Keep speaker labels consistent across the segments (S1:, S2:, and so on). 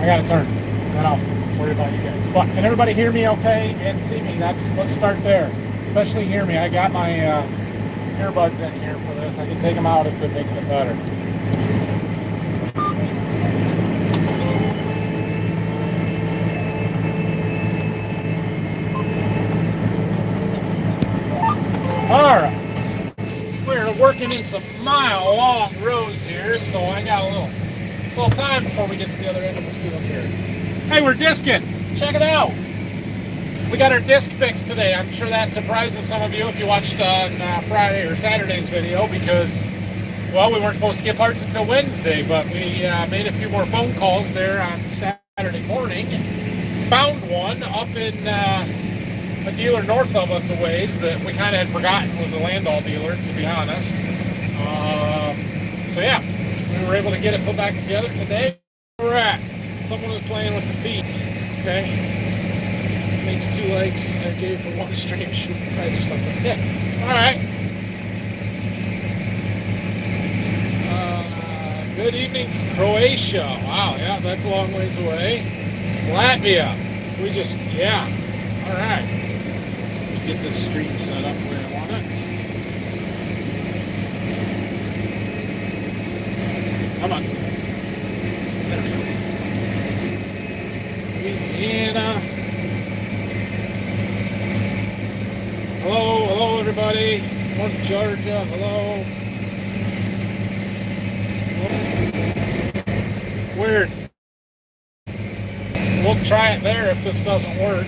S1: I gotta turn. Then I'll worry about you guys. But can everybody hear me okay and see me? Let's start there. Especially hear me. I got my earbuds in here for this. I can take them out if it makes it better. Alright. We're working in some mile-long rows here, so I got a little time before we get to the other end of the field here. Hey, we're disking. Check it out. We got our disc fixed today. I'm sure that surprises some of you if you watched on Friday or Saturday's video because, well, we weren't supposed to get parts until Wednesday, but we made a few more phone calls there on Saturday morning. Found one up in a dealer north of us a ways that we kind of had forgotten was a Landau dealer, to be honest. So yeah, we were able to get it put back together today. Where we're at. Someone was playing with the feet. Okay. Makes 2 legs. I gave for 1 stream shoot price or something. Yeah. Alright. Good evening from Croatia. Wow, yeah, that's a long ways away. Latvia. We just, yeah. Alright. Get this stream set up where I want it. Come on. There we go. Louisiana. Hello everybody. North Georgia, hello. Weird. We'll try it there if this doesn't work.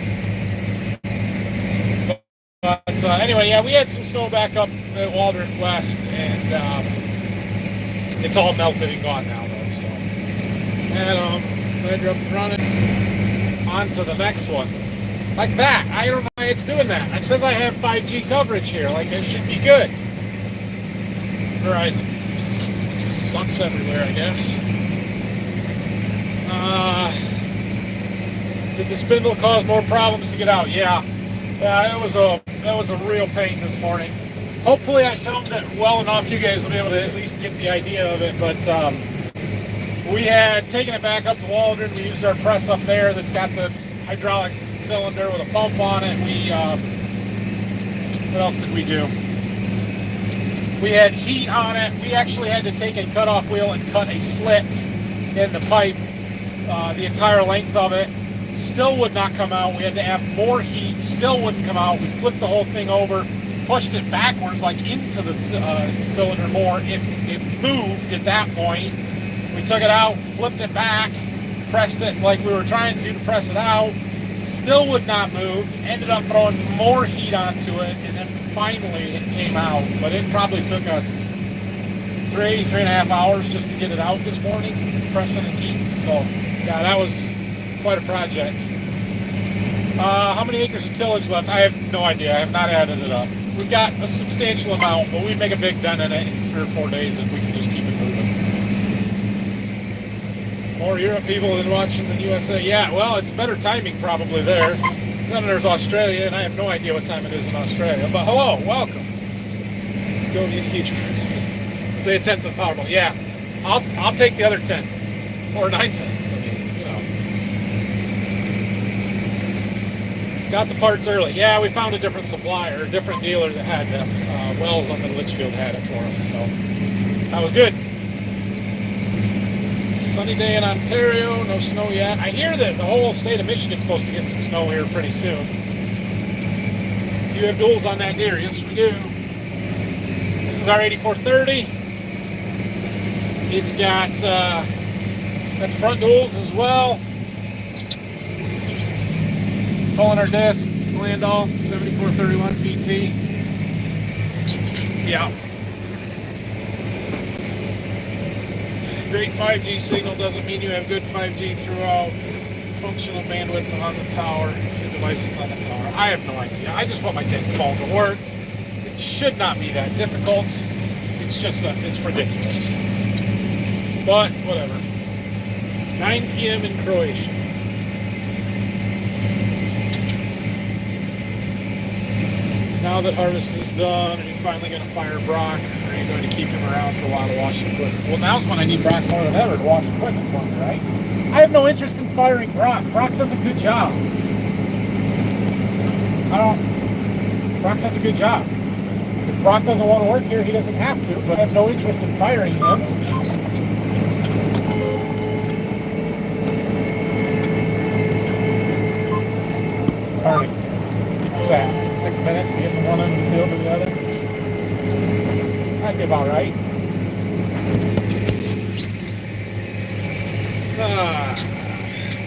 S1: But anyway, yeah, we had some snow back up at Waldron West, and it's all melted and gone now, though. So, and glad you're up and running. On to the next one. Like that. I don't know why it's doing that. It says I have 5G coverage here. Like, it should be good. Verizon just sucks everywhere, I guess. Did the spindle cause more problems to get out? Yeah. Yeah, it was a real pain this morning. Hopefully I filmed it well enough you guys will be able to at least get the idea of it, but we had taken it back up to Waldron. We used our press up there that's got the hydraulic cylinder with a pump on it. We what else did we do? We had heat on it. We actually had to take a cutoff wheel and cut a slit in the pipe, the entire length of it. Still would not come out. We had to have more heat. Still wouldn't come out. We flipped the whole thing over, pushed it backwards, like into the cylinder more. It moved at that point. We took it out, flipped it back, pressed it like we were trying to press it out. Still would not move. Ended up throwing more heat onto it, and then finally it came out. But it probably took us 3.5 hours just to get it out this morning, pressing and heating. So, yeah, that was quite a project. How many acres of tillage left? I have no idea. I have not added it up. We've got a substantial amount, but we'd make a big dent in it in 3 or 4 days if we could just keep it moving. More Europe people than watching than USA. Yeah, well, it's better timing probably there. Then there's Australia, and I have no idea what time it is in Australia. But hello, welcome. Don't need a huge say a 1/10 of the Powerball. Yeah, I'll take the other 10 or 9/10. I mean, you know, got the parts early. Yeah, we found a different supplier, a different dealer that had them. Wells up in Litchfield had it for us, so that was good. Sunny day in Ontario, no snow yet. I hear that the whole state of Michigan's supposed to get some snow here pretty soon. Do you have duals on that deer? Yes, we do. This is our 8430. It's got the front duals as well. Pulling our disc, Landau 7431 PT. Yeah. Great 5G signal doesn't mean you have good 5G throughout. Functional bandwidth on the tower. See devices on the tower. I have no idea. I just want my tank phone to work. It should not be that difficult. It's just it's ridiculous. But whatever. 9 p.m. in Croatia. Now that harvest is done, are you finally going to fire Brock? Or are you going to keep him around for a while to wash the equipment? Well, now's when I need Brock more than ever to wash the equipment for me, right? I have no interest in firing Brock. Brock does a good job. Brock does a good job. If Brock doesn't want to work here, he doesn't have to, but I have no interest in firing him. Alright. What's that? 6 minutes to get from one end of the field to the other? That'd be about right.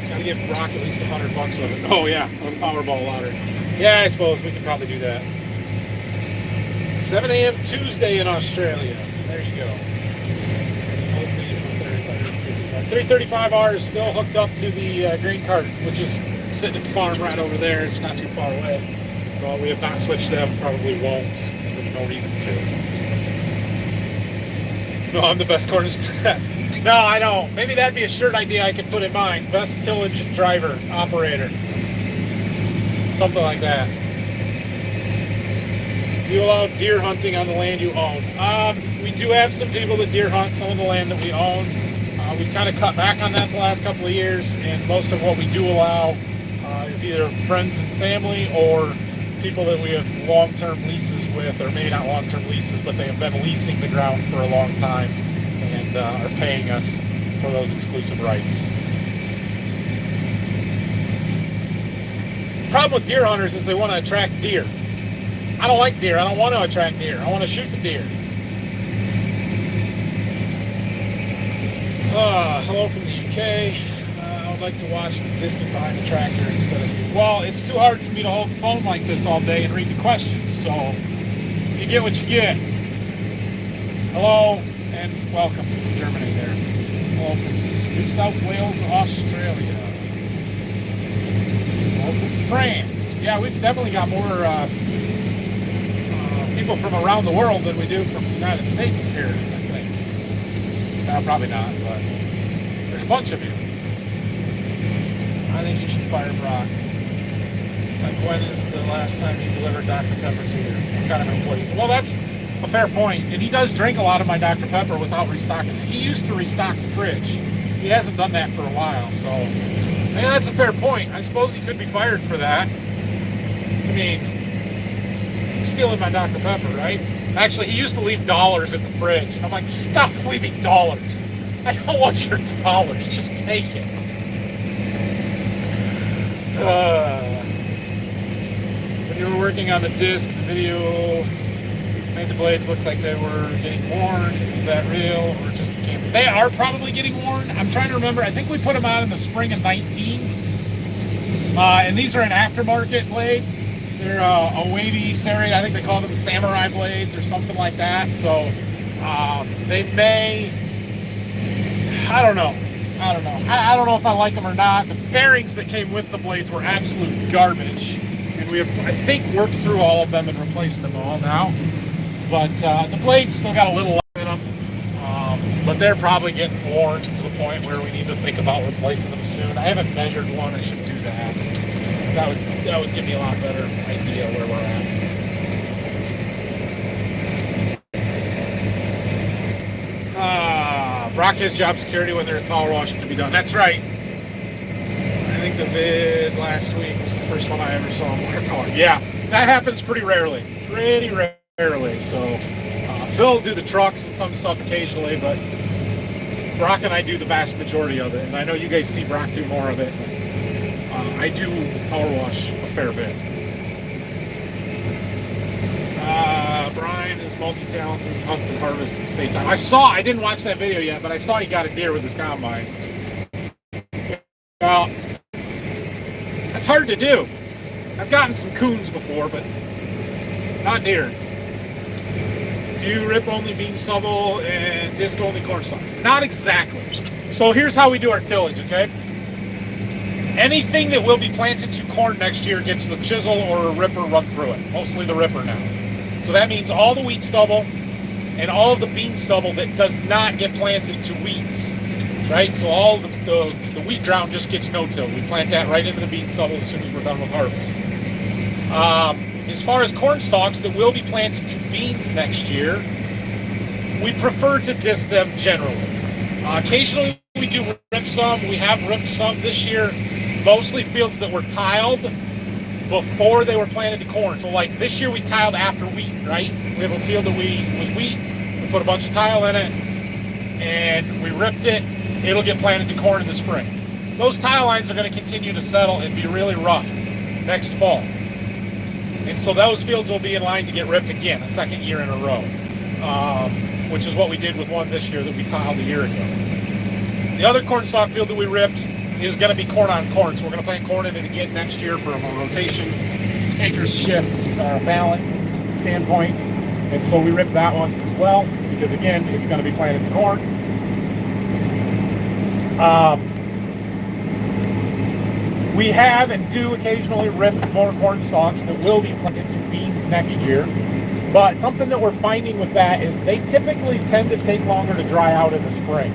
S1: Gotta give Brock at least $100 of it. Oh yeah, on the Powerball lottery. Yeah, I suppose we could probably do that. 7 a.m. Tuesday in Australia. There you go. Let's see, 335 hours still hooked up to the grain cart, which is sitting at the farm right over there. It's not too far away. Well, we have not switched them. Probably won't, because there's no reason to. No, I'm the best corners. No, I don't. Maybe that'd be a shirt idea I could put in mind. Best tillage driver, operator. Something like that. Do you allow deer hunting on the land you own? We do have some people that deer hunt some of the land that we own. We've kind of cut back on that the last couple of years, and most of what we do allow is either friends and family or people that we have long-term leases with, or maybe not long-term leases, but they have been leasing the ground for a long time and are paying us for those exclusive rights. The problem with deer hunters is they want to attract deer. I don't like deer. I don't want to attract deer. I want to shoot the deer. Hello from the UK. I would like to watch the discing behind the tractor instead of you. Well, it's too hard for me to hold the phone like this all day and read the questions, so you get what you get. Hello and welcome from Germany there. Hello from New South Wales, Australia. Hello from France. Yeah, we've definitely got more people from around the world than we do from the United States here, I think. No, probably not, but there's a bunch of you. I think you should fire Brock. Like, when is the last time he delivered Dr. Pepper to you? What kind of employees? Well, that's a fair point. And he does drink a lot of my Dr. Pepper without restocking it. He used to restock the fridge. He hasn't done that for a while, so yeah, that's a fair point. I suppose he could be fired for that. I mean, he's stealing my Dr. Pepper, right? Actually, he used to leave dollars in the fridge. And I'm like, stop leaving dollars. I don't want your dollars. Just take it. When you were working on the disc, the video made the blades look like they were getting worn. Is that real or just the camera? They are probably getting worn. I'm trying to remember. I think we put them out in the spring of 19. And these are an aftermarket blade. They're a wavy serrated. I think they call them samurai blades or something like that. So they may. I don't know. I don't know if I like them or not. The bearings that came with the blades were absolute garbage. And we have, I think, worked through all of them and replaced them all now. But the blades still got a little life in them. But they're probably getting worn to the point where we need to think about replacing them soon. I haven't measured one. I should do that. That would give me a lot better idea where we're at. Brock has job security when there's power washing to be done. That's right. I think the vid last week was the first one I ever saw him work on. Yeah, that happens pretty rarely. Pretty rarely. So Phil will do the trucks and some stuff occasionally, but Brock and I do the vast majority of it. And I know you guys see Brock do more of it. I do power wash a fair bit. Brian is multi-talented, hunts and harvests at the same time. I didn't watch that video yet, but I saw he got a deer with his combine. Well, that's hard to do. I've gotten some coons before, but not deer. Do you rip only bean stubble and disc only corn stalks? Not exactly. So here's how we do our tillage, okay? Anything that will be planted to corn next year gets the chisel or a ripper run through it. Mostly the ripper now. So that means all the wheat stubble and all of the bean stubble that does not get planted to weeds, right? So all the wheat drown just gets no-till. We plant that right into the bean stubble as soon as we're done with harvest. As far as corn stalks that will be planted to beans next year, we prefer to disc them generally. Occasionally we do rip ripped some. We have ripped some this year, mostly fields that were tiled before they were planted to corn. So like this year we tiled after wheat, right? We have a field that was wheat. We put a bunch of tile in it and we ripped it. It'll get planted to corn in the spring. Those tile lines are going to continue to settle and be really rough next fall. And so those fields will be in line to get ripped again, a second year in a row, which is what we did with one this year that we tiled a year ago. The other corn stalk field that we ripped is going to be corn on corn. So we're going to plant corn in it again next year from a rotation, acres shift, balance standpoint. And so we ripped that one as well, because again, it's going to be planted to corn. We have and do occasionally rip more corn stalks that will be planted to beans next year. But something that we're finding with that is they typically tend to take longer to dry out in the spring.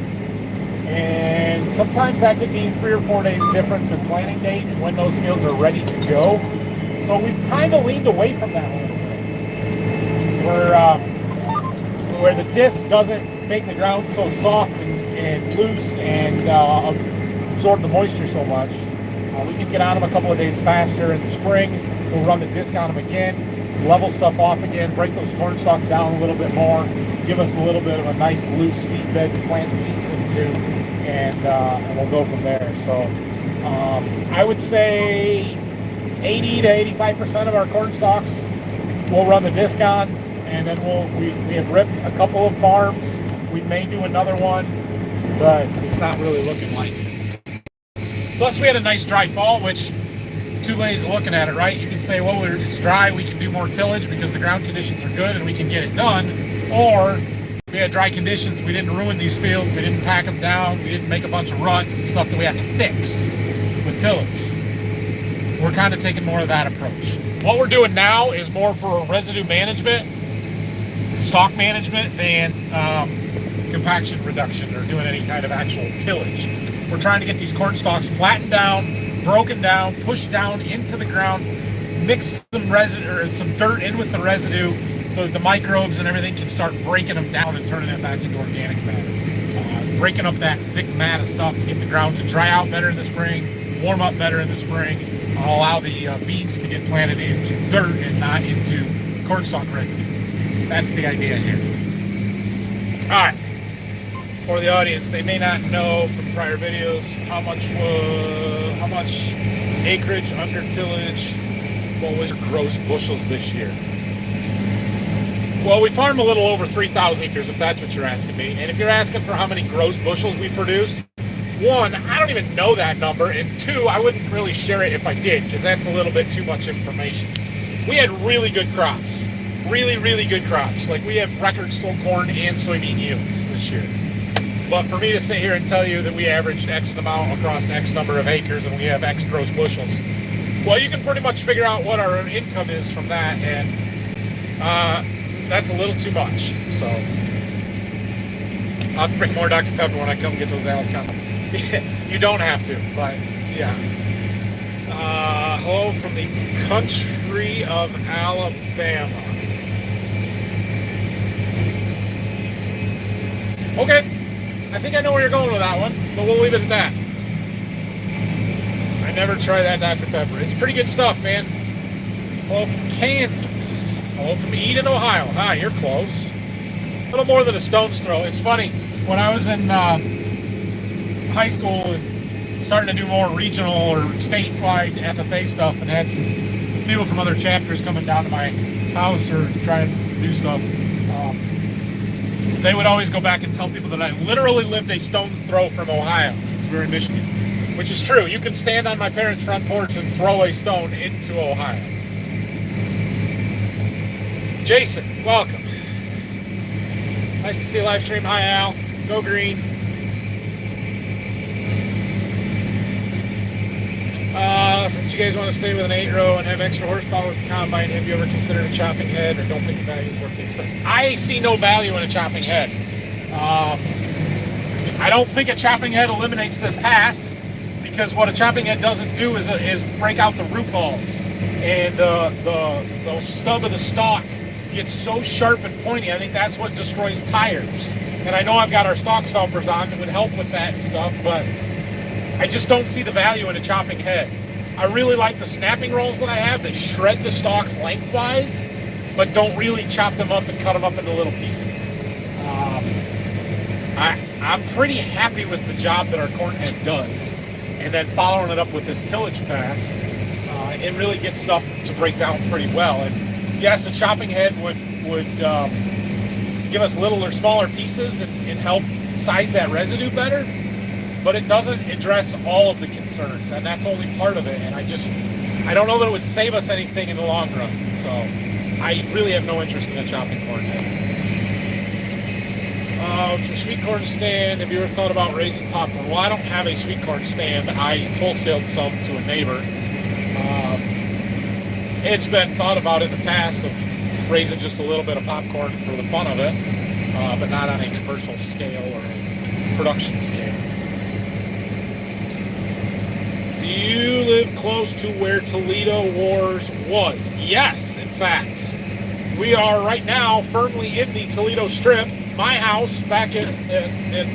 S1: And sometimes that could be 3 or 4 days difference in planting date and when those fields are ready to go. So we've kind of leaned away from that a little bit. Where the disc doesn't make the ground so soft and loose and absorb the moisture so much. We can get on them a couple of days faster in the spring. We'll run the disc on them again, level stuff off again, break those corn stalks down a little bit more, give us a little bit of a nice loose seed bed to plant beans into, and we'll go from there. So I would say 80 to 85% of our corn stalks we'll run the disc on, and then we have ripped a couple of farms. We may do another one, but it's not really looking like it. Plus, we had a nice dry fall, which two ways of looking at it, right? You can say, well, it's dry, we can do more tillage because the ground conditions are good and we can get it done. Or we had dry conditions, we didn't ruin these fields, we didn't pack them down, we didn't make a bunch of ruts and stuff that we have to fix with tillage. We're kind of taking more of that approach. What we're doing now is more for residue management, stalk management, than compaction reduction or doing any kind of actual tillage. We're trying to get these corn stalks flattened down, broken down, pushed down into the ground, mix some residue or some dirt in with the residue so that the microbes and everything can start breaking them down and turning it back into organic matter. Breaking up that thick mat of stuff to get the ground to dry out better in the spring, warm up better in the spring, allow the beans to get planted into dirt and not into corn stalk residue. That's the idea here. All right. For the audience, they may not know from prior videos how much acreage under tillage, what was your gross bushels this year. Well, we farm a little over 3,000 acres, if that's what you're asking me. And if you're asking for how many gross bushels we produced, one, I don't even know that number, and two, I wouldn't really share it if I did, because that's a little bit too much information. We had really good crops, really good crops. Like, we have record sold corn and soybean yields this year. But for me to sit here and tell you that we averaged X amount across X number of acres and we have X gross bushels, well, you can pretty much figure out what our income is from that, and that's a little too much. So I'll have to bring more Dr. Pepper when I come get those owls coming. You don't have to, but yeah. Hello from the country of Alabama. Okay. I think I know where you're going with that one, but we'll leave it at that. I never try that Dr. Pepper. It's pretty good stuff, man. Hello from Kansas. Hello from Eden, Ohio. Hi, you're close. A little more than a stone's throw. It's funny, when I was in high school and starting to do more regional or statewide FFA stuff and had some people from other chapters coming down to my house or trying to do stuff, they would always go back and tell people that I literally lived a stone's throw from Ohio. We were in Michigan, which is true. You can stand on my parents' front porch and throw a stone into Ohio. Jason, welcome. Nice to see a live stream. Hi, Al. Go green. Since you guys want to stay with an 8-row and have extra horsepower with the combine, have you ever considered a chopping head or don't think the value is worth the expense? I see no value in a chopping head. I don't think a chopping head eliminates this pass, because what a chopping head doesn't do is break out the root balls, and the stub of the stalk gets so sharp and pointy. I think that's what destroys tires. And I know I've got our stalk stompers on that would help with that and stuff, but I just don't see the value in a chopping head. I really like the snapping rolls that I have that shred the stalks lengthwise, but don't really chop them up and cut them up into little pieces. I'm pretty happy with the job that our corn head does. And then following it up with this tillage pass, it really gets stuff to break down pretty well. And yes, a chopping head would give us little or smaller pieces and help size that residue better, but it doesn't address all of the concerns, and that's only part of it. And I don't know that it would save us anything in the long run. So I really have no interest in a chopping corn head. With your sweet corn stand, have you ever thought about raising popcorn? Well, I don't have a sweet corn stand. I wholesaled some to a neighbor. It's been thought about in the past of raising just a little bit of popcorn for the fun of it, but not on a commercial scale or a production scale. Do you live close to where Toledo Wars was? Yes, in fact. We are right now firmly in the Toledo Strip. My house back at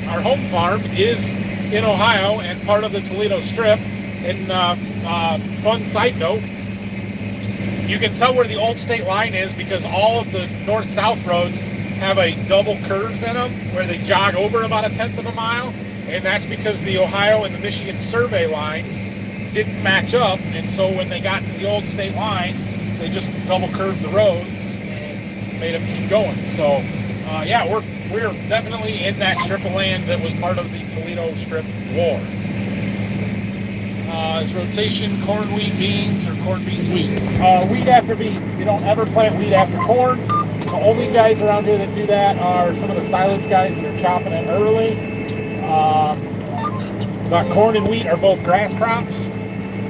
S1: our home farm is in Ohio and part of the Toledo Strip. And fun side note, you can tell where the old state line is because all of the north-south roads have a double curves in them where they jog over about 1/10 of a mile. And that's because the Ohio and the Michigan survey lines didn't match up. And so when they got to the old state line, they just double curved the roads and made them keep going. So yeah, we're definitely in that strip of land that was part of the Toledo Strip War. Is rotation corn, wheat, beans, or corn, beans, wheat? Wheat after beans. We don't ever plant wheat after corn. The only guys around here that do that are some of the silage guys that are chopping it early. But corn and wheat are both grass crops,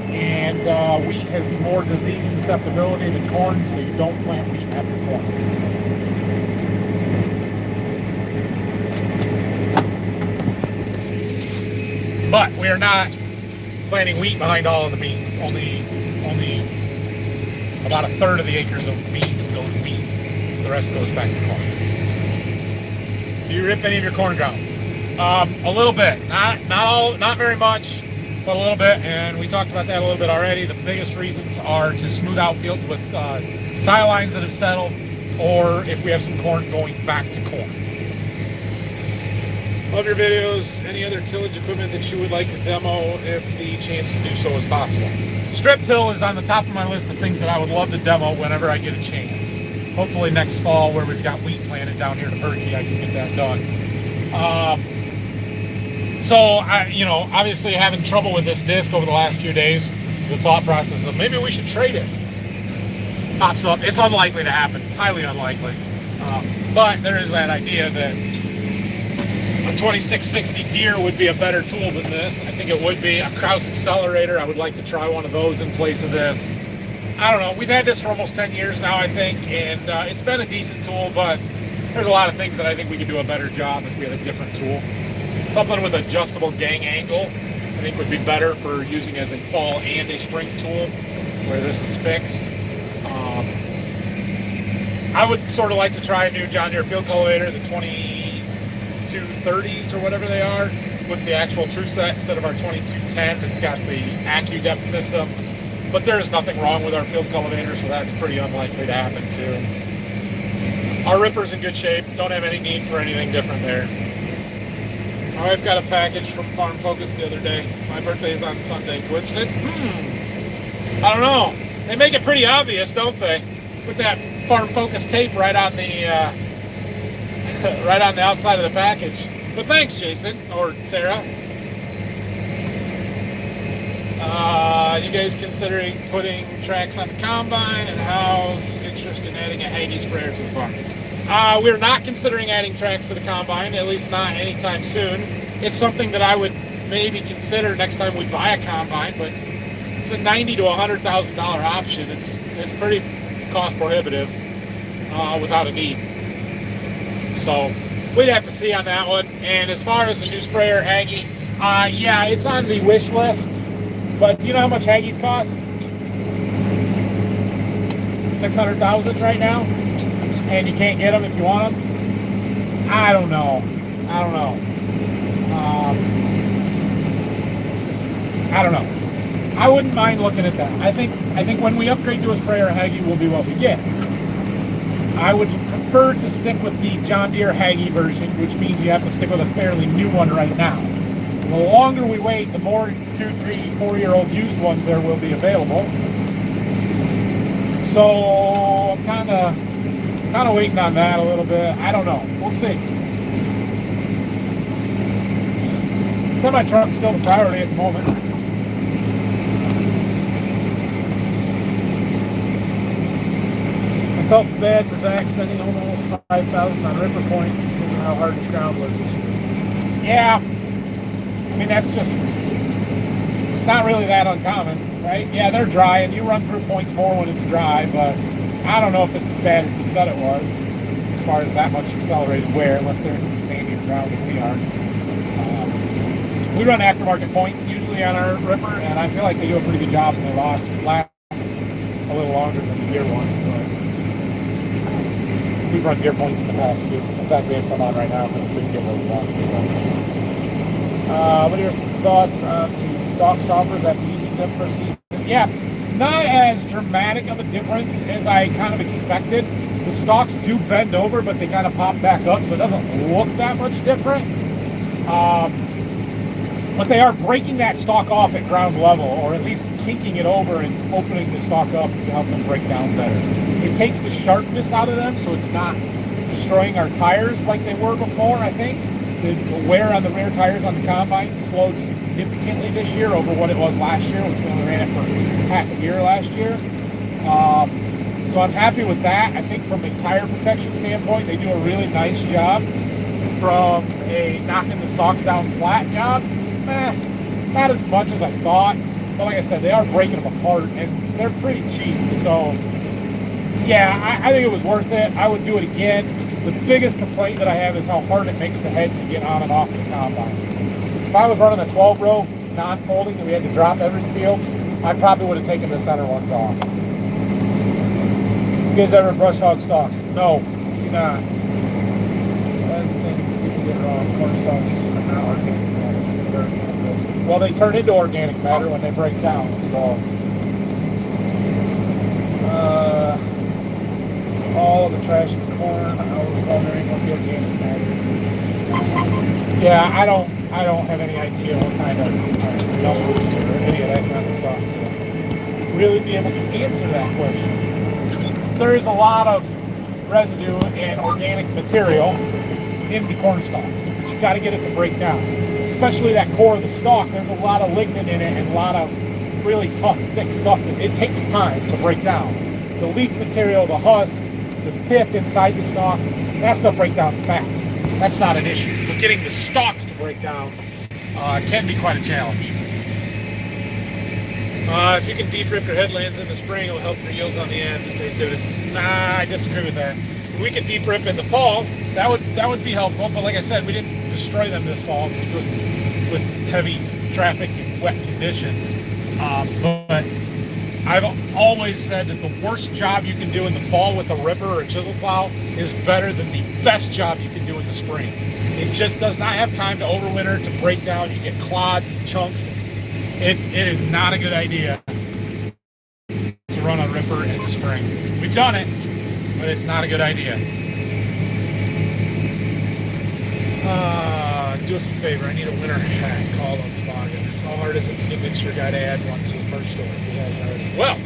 S1: and wheat has more disease susceptibility than corn, so you don't plant wheat after corn. But we are not planting wheat behind all of the beans. Only about 1/3 of the acres of beans go to wheat. The rest goes back to corn. Do you rip any of your corn ground? A little bit. Not very much, but a little bit. And we talked about that a little bit already. The biggest reasons are to smooth out fields with tile lines that have settled, or if we have some corn going back to corn. Love your videos. Any other tillage equipment that you would like to demo if the chance to do so is possible? Strip till is on the top of my list of things that I would love to demo whenever I get a chance. Hopefully next fall, where we've got wheat planted down here to Berkey, I can get that done. So obviously having trouble with this disc over the last few days, the thought process of maybe we should trade it pops up. It's unlikely to happen. It's highly unlikely. But there is that idea that a 2660 Deere would be a better tool than this. I think it would be. A Kraus accelerator, I would like to try one of those in place of this. I don't know. We've had this for almost 10 years now, I think, and it's been a decent tool, but there's a lot of things that I think we could do a better job if we had a different tool. Something with adjustable gang angle, I think would be better for using as a fall and a spring tool, where this is fixed. I would sort of like to try a new John Deere field cultivator, the 2230s or whatever they are, with the actual true set instead of our 2210 that's got the AccuDepth system. But there's nothing wrong with our field cultivator, so that's pretty unlikely to happen too. Our ripper's in good shape, don't have any need for anything different there. My wife got a package from Farm Focus the other day. My birthday is on Sunday. Coincidence? I don't know. They make it pretty obvious, don't they? Put that Farm Focus tape right on the right on the outside of the package. But thanks, Jason or Sarah. You guys considering putting tracks on the combine, and how's interest in adding a Hagie sprayer to the farm? We're not considering adding tracks to the combine, at least not anytime soon. It's something that I would maybe consider next time we buy a combine, but it's a $90,000 to $100,000 option. It's pretty cost prohibitive without a need. So we'd have to see on that one. And as far as the new sprayer, Hagie, yeah, it's on the wish list. But do you know how much Hagies cost? $600,000 right now, and you can't get them if you want them. I don't know. I don't know. I wouldn't mind looking at that. I think when we upgrade to a sprayer, Hagee will be what we get. I would prefer to stick with the John Deere Hagee version, which means you have to stick with a fairly new one right now. The longer we wait, the more 2, 3, 4-year-old used ones there will be available. So I'm kind of waiting on that a little bit. I don't know. We'll see. Semi-truck's still the priority at the moment. I felt bad for Zach spending almost $5,000 on ripper points because of how hard his ground was this year. Yeah, I mean that's just, it's not really that uncommon, right? Yeah, they're dry and you run through points more when it's dry, but I don't know if it's as bad as he said it was, as far as that much accelerated wear, unless they're in some sandier ground than we are. We run aftermarket points usually on our ripper, and I feel like they do a pretty good job, and they last a little longer than the Deere ones, but we've run Deere points in the past too. In fact, we have some on right now because we couldn't get what we wanted. So, what are your thoughts on the stock stoppers after using them for a season? Yeah, not as dramatic of a difference as I kind of expected. The stalks do bend over, but they kind of pop back up, so it doesn't look that much different. But they are breaking that stalk off at ground level, or at least kinking it over and opening the stalk up to help them break down better. It takes the sharpness out of them, so it's not destroying our tires like they were before, I think. The wear on the rear tires on the combine slowed significantly this year over what it was last year, which we only ran it for half a year last year. So I'm happy with that. I think from a tire protection standpoint, they do a really nice job. From a knocking the stalks down flat job, not as much as I thought, but like I said, they are breaking them apart, and they're pretty cheap, so yeah, I think it was worth it. I would do it again. The biggest complaint that I have is how hard it makes the head to get on and off the combine. If I was running a 12-row non-folding and we had to drop every field, I probably would have taken the center ones off. You guys ever brush hog stalks? No, do not. That's the thing people get wrong. Corn stalks are not organic matter. Well, they turn into organic matter when they break down, so. All of the trash in the corn, I was wondering what the organic matter is. Yeah, I don't have any idea what kind of numbers or any of that kind of stuff to really be able to answer that question. There is a lot of residue and organic material in the corn stalks, but you got to get it to break down. Especially that core of the stalk, there's a lot of lignin in it and a lot of really tough, thick stuff. It takes time to break down. The leaf material, the husk, the pith inside the stalks, that stuff breaks down fast. That's not an issue. But getting the stalks to break down can be quite a challenge. If you can deep rip your headlands in the spring, it'll help your yields on the ends and pays dividends. Nah, I disagree with that. If we could deep rip in the fall, that would be helpful. But like I said, we didn't destroy them this fall with heavy traffic and wet conditions. But I've always said that the worst job you can do in the fall with a ripper or a chisel plow is better than the best job you can do in the spring. It just does not have time to overwinter, to break down. You get clods and chunks. It is not a good idea to run a ripper in the spring. We've done it, but it's not a good idea. Do us a favor. I need a winter hat called on toboggan. How hard is it to convince your guy to add one to his merch store if he hasn't already? Well,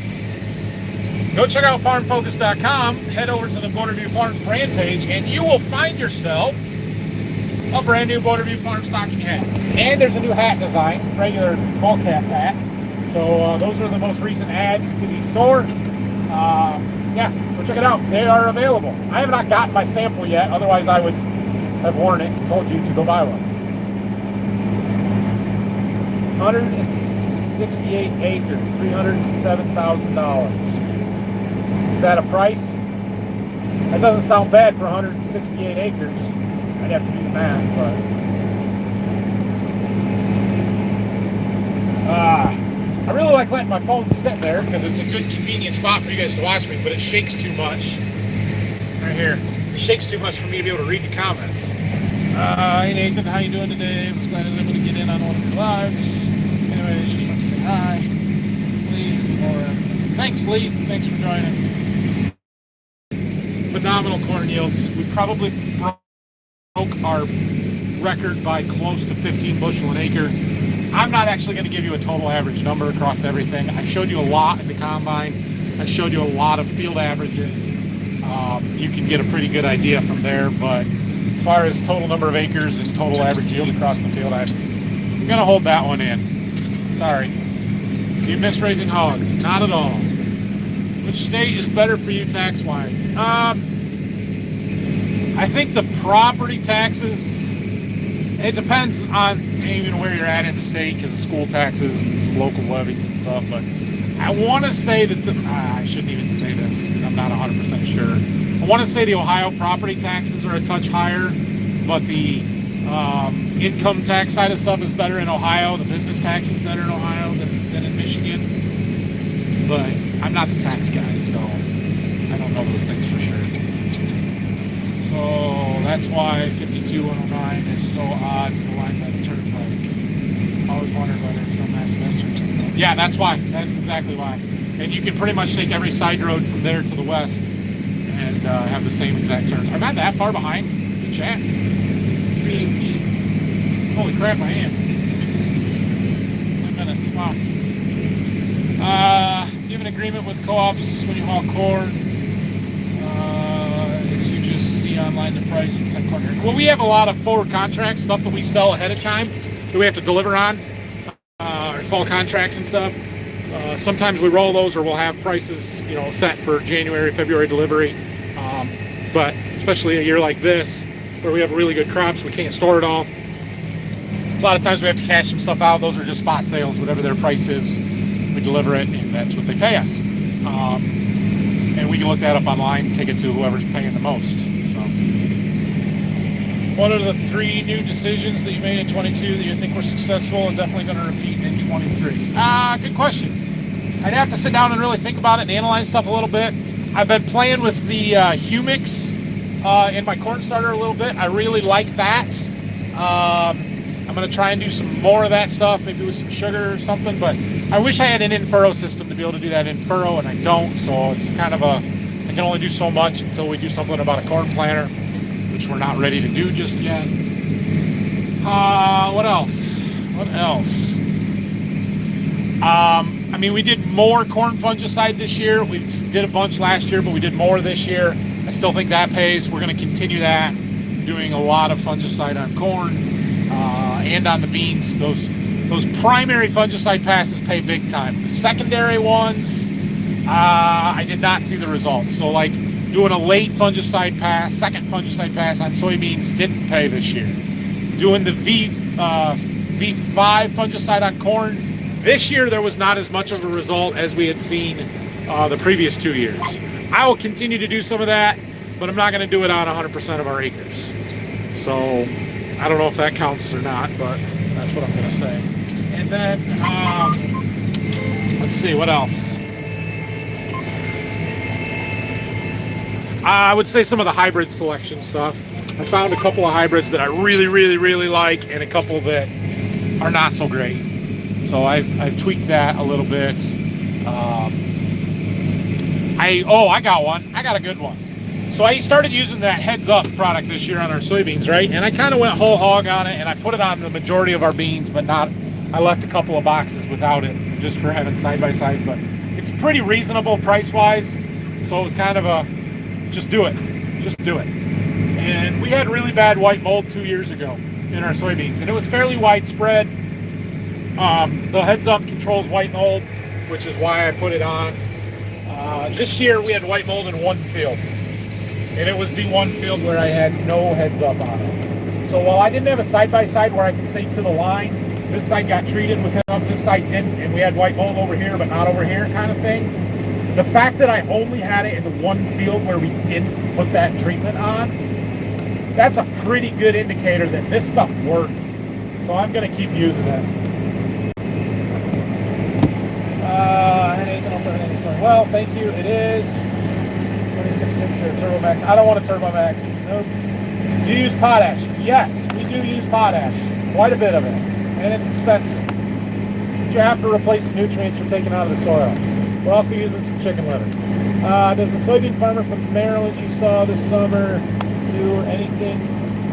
S1: go check out farmfocus.com, head over to the Borderview Farms brand page, and you will find yourself a brand new Borderview Farm stocking hat. And there's a new hat design, regular ball cap hat. So those are the most recent adds to the store. Yeah, go check it out. They are available. I have not gotten my sample yet, otherwise I would have worn it and told you to go buy one. 168 acres, $307,000. Is that a price? That doesn't sound bad for 168 acres. I'd have to do the math, but I really like letting my phone sit there because it's a good convenient spot for you guys to watch me, but it shakes too much. Right here. It shakes too much for me to be able to read the comments. Hey Nathan, how you doing today? Was glad I was able to get in on one of your lives. Anyways, just want to Hi. Lee, or thanks, Lee. Thanks for joining. Phenomenal corn yields. We probably broke our record by close to 15 bushel an acre. I'm not actually going to give you a total average number across everything. I showed you a lot in the combine. I showed you a lot of field averages. You can get a pretty good idea from there, but as far as total number of acres and total average yield across the field, I'm going to hold that one in. Sorry. Do you miss raising hogs? Not at all. Which stage is better for you tax-wise? I think the property taxes, it depends on even where you're at in the state because of school taxes and some local levies and stuff, but I want to say that I shouldn't even say this because I'm not 100% sure. I want to say the Ohio property taxes are a touch higher, but the income tax side of stuff is better in Ohio. The business tax is better in Ohio than in Michigan. But I'm not the tax guy, so I don't know those things for sure. So that's why 52109 is so odd aligned by the turnpike. I always wondered why there's no mass investors. Yeah, that's why. That's exactly why. And you can pretty much take every side road from there to the west and have the same exact turns. I'm not that far behind the chat. 318. Holy crap, I am. 10 minutes. Wow. Do you have an agreement with co-ops when you haul corn? As you just see online the price and send corn here. Well, we have a lot of forward contracts, stuff that we sell ahead of time that we have to deliver on. Our fall contracts and stuff. Sometimes we roll those, or we'll have prices, set for January, February delivery. But especially a year like this, where we have really good crops, we can't store it all. A lot of times we have to cash some stuff out. Those are just spot sales, whatever their price is. We deliver it, and that's what they pay us. And we can look that up online, take it to whoever's paying the most. So, what are the 3 new decisions that you made in 22 that you think were successful and definitely going to repeat in 23? Good question. I'd have to sit down and really think about it and analyze stuff a little bit. I've been playing with the Humix in my corn starter a little bit. I really like that. I'm going to try and do some more of that stuff, maybe with some sugar or something, but I wish I had an in-furrow system to be able to do that in-furrow, and I don't, so it's kind of I can only do so much until we do something about a corn planter, which we're not ready to do just yet. What else? We did more corn fungicide this year. We did a bunch last year, but we did more this year. I still think that pays. We're going to continue that, doing a lot of fungicide on corn and on the beans. Those primary fungicide passes pay big time. The secondary ones, I did not see the results. So like doing a late fungicide pass, second fungicide pass on soybeans didn't pay this year. Doing the V5 fungicide on corn, this year there was not as much of a result as we had seen the previous 2 years. I will continue to do some of that, but I'm not going to do it on 100% of our acres. So I don't know if that counts or not, but that's what I'm going to say. And then, let's see, what else? I would say some of the hybrid selection stuff. I found a couple of hybrids that I really, really, really like, and a couple that are not so great. So I've tweaked that a little bit. I got one. I got a good one. So I started using that Heads Up product this year on our soybeans, right? And I kind of went whole hog on it, and I put it on the majority of our beans, but not. I left a couple of boxes without it, just for having side-by-sides. But it's pretty reasonable price-wise, so it was kind of a just do it. And we had really bad white mold 2 years ago in our soybeans, and it was fairly widespread. The Heads Up controls white mold, which is why I put it on. This year we had white mold in one field, and it was the one field where I had no Heads Up on it. So while I didn't have a side-by-side where I could say to the line, this side got treated with Heads Up, this side didn't, and we had white mold over here but not over here kind of thing. The fact that I only had it in the one field where we didn't put that treatment on, that's a pretty good indicator that this stuff worked. So I'm going to keep using it. Nathan, I hope everything's going well. Thank you. It is 2660 or Turbo Max. I don't want a Turbo Max. Nope. Do you use potash? Yes, we do use potash. Quite a bit of it. And it's expensive. you have to replace the nutrients you're taking out of the soil. We're also using some chicken litter. Does the soybean farmer from Maryland you saw this summer do anything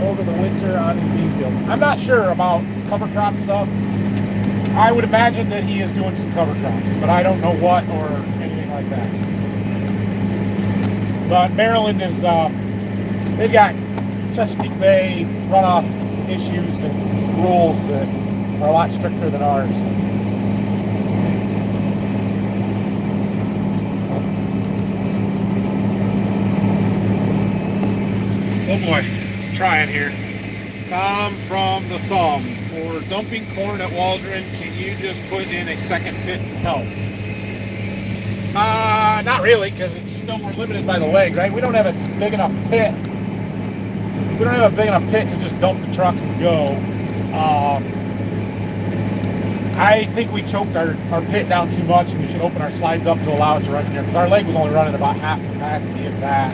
S1: over the winter on his bean fields? I'm not sure about cover crop stuff. I would imagine that he is doing some cover crops, but I don't know what or anything like that. But Maryland is, they've got Chesapeake Bay runoff issues and rules that are a lot stricter than ours. Oh boy, I'm trying here. Tom from the Thumb. For dumping corn at Waldron, can you just put in a second pit to help? Not really, because it's still, we're limited by the leg, right? We don't have a big enough pit. We don't have a big enough pit to just dump the trucks and go. I think we choked our pit down too much, and we should open our slides up to allow it to run in there, because our leg was only running about half capacity of that,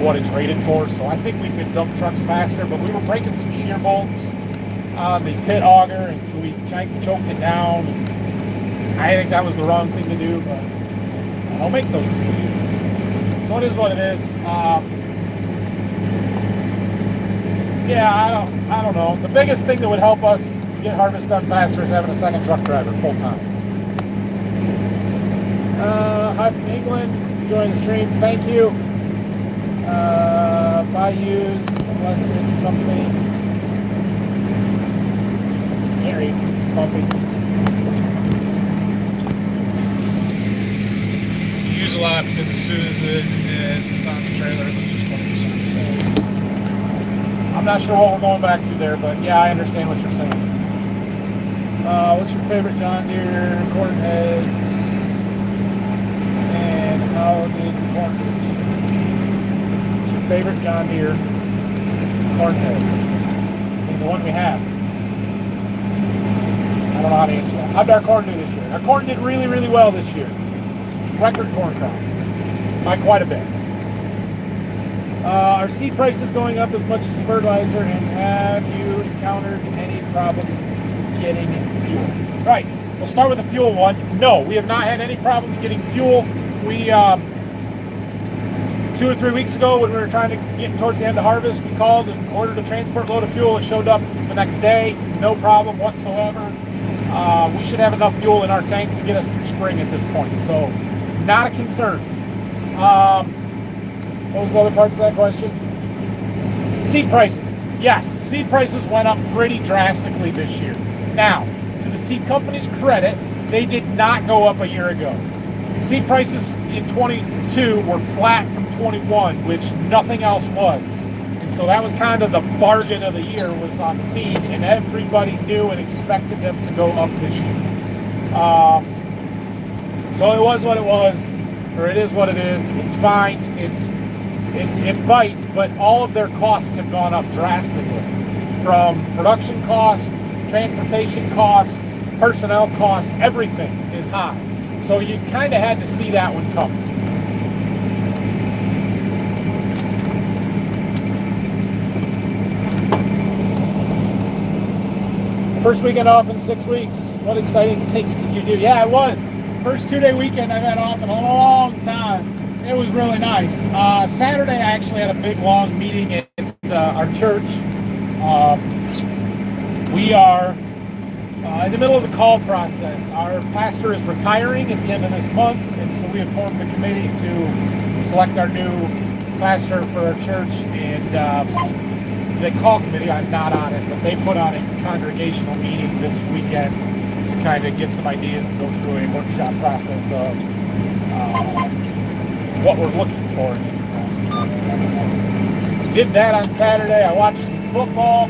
S1: what it's rated for. So I think we could dump trucks faster, but we were breaking some shear bolts on the pit auger, and so we kind of choked it down. And I think that was the wrong thing to do, but I don't make those decisions. So it is what it is. Yeah, I don't know. The biggest thing that would help us get harvest done faster is having a second truck driver full time. Hi from England, enjoying the stream. Thank you. Buy used unless it's something very bumpy. You use a lot because as soon as it's on the trailer, it loses 20%. I'm not sure what we're going back to there, but yeah, I understand what you're saying. What's your favorite John Deere corn heads? And how did the corn do? What's your favorite John Deere corn head? I mean, the one we have. I don't know how to answer that. How did our corn do this year? Our corn did really, really well this year. Record corn crop. By quite a bit. Are seed prices going up as much as fertilizer, and have you encountered any problems getting fuel? Right. We'll start with the fuel one. No, we have not had any problems getting fuel. We 2 or 3 weeks ago, when we were trying to get towards the end of harvest, we called and ordered a transport load of fuel. It showed up the next day. No problem whatsoever. We should have enough fuel in our tank to get us through spring at this point. So, not a concern. What was the other parts of that question? Seed prices. Yes, seed prices went up pretty drastically this year. Now, to the seed company's credit, they did not go up a year ago. Seed prices in 22 were flat from 21, which nothing else was. And so that was kind of the bargain of the year, was on seed, and everybody knew and expected them to go up this year. So it was what it was, or it is what it is. It's fine. It bites, but all of their costs have gone up drastically. From production cost, transportation cost, personnel cost, everything is high. So you kind of had to see that one coming. First weekend off in 6 weeks. What exciting things did you do? Yeah, it was. First 2-day weekend I've had off in a long time. It was really nice. Saturday I actually had a big long meeting at our church. We are in the middle of the call process. Our pastor is retiring at the end of this month, and so we have formed a committee to select our new pastor for our church. And the call committee, I'm not on it, but they put on a congregational meeting this weekend to kind of get some ideas and go through a workshop process of what we're looking for. So, did that on Saturday. I watched some football.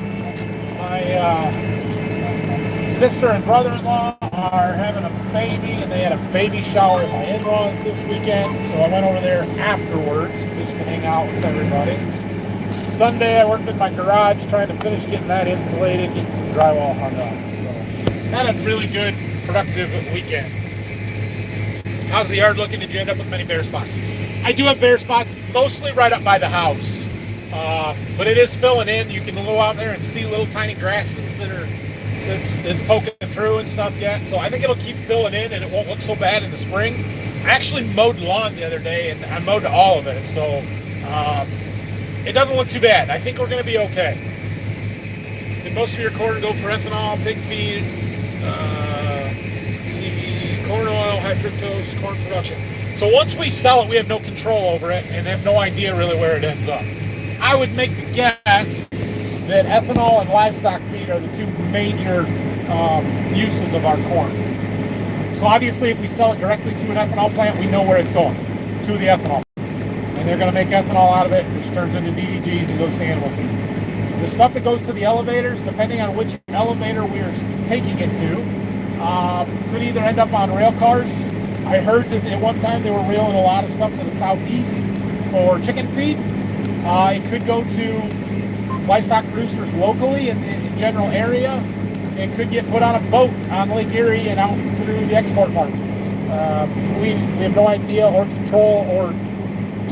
S1: My sister and brother-in-law are having a baby, and they had a baby shower at my in-laws this weekend, so I went over there afterwards just to hang out with everybody. Sunday I worked in my garage trying to finish getting that insulated, getting some drywall hung up. So had a really good, productive weekend. How's the yard looking? Did you end up with many bare spots? I do have bare spots, mostly right up by the house. But it is filling in. You can go out there and see little tiny grasses that are it's poking through and stuff yet, so I think it'll keep filling in and it won't look so bad in the spring. I actually mowed lawn the other day and I mowed all of it, so it doesn't look too bad. I think we're going to be okay. Did most of your corn go for ethanol, pig feed, corn oil, high fructose, corn production? So once we sell it, we have no control over it and have no idea really where it ends up. I would make the guess that ethanol and livestock feed are the two major uses of our corn. So obviously if we sell it directly to an ethanol plant, we know where it's going, to the ethanol. And they're going to make ethanol out of it, which turns into DDGs and goes to animal feed. The stuff that goes to the elevators, depending on which elevator we are taking it to, could either end up on rail cars. I heard that at one time they were railing a lot of stuff to the southeast for chicken feed. It could go to livestock producers locally in the general area. It could get put on a boat on Lake Erie and out through the export markets. We have no idea or control or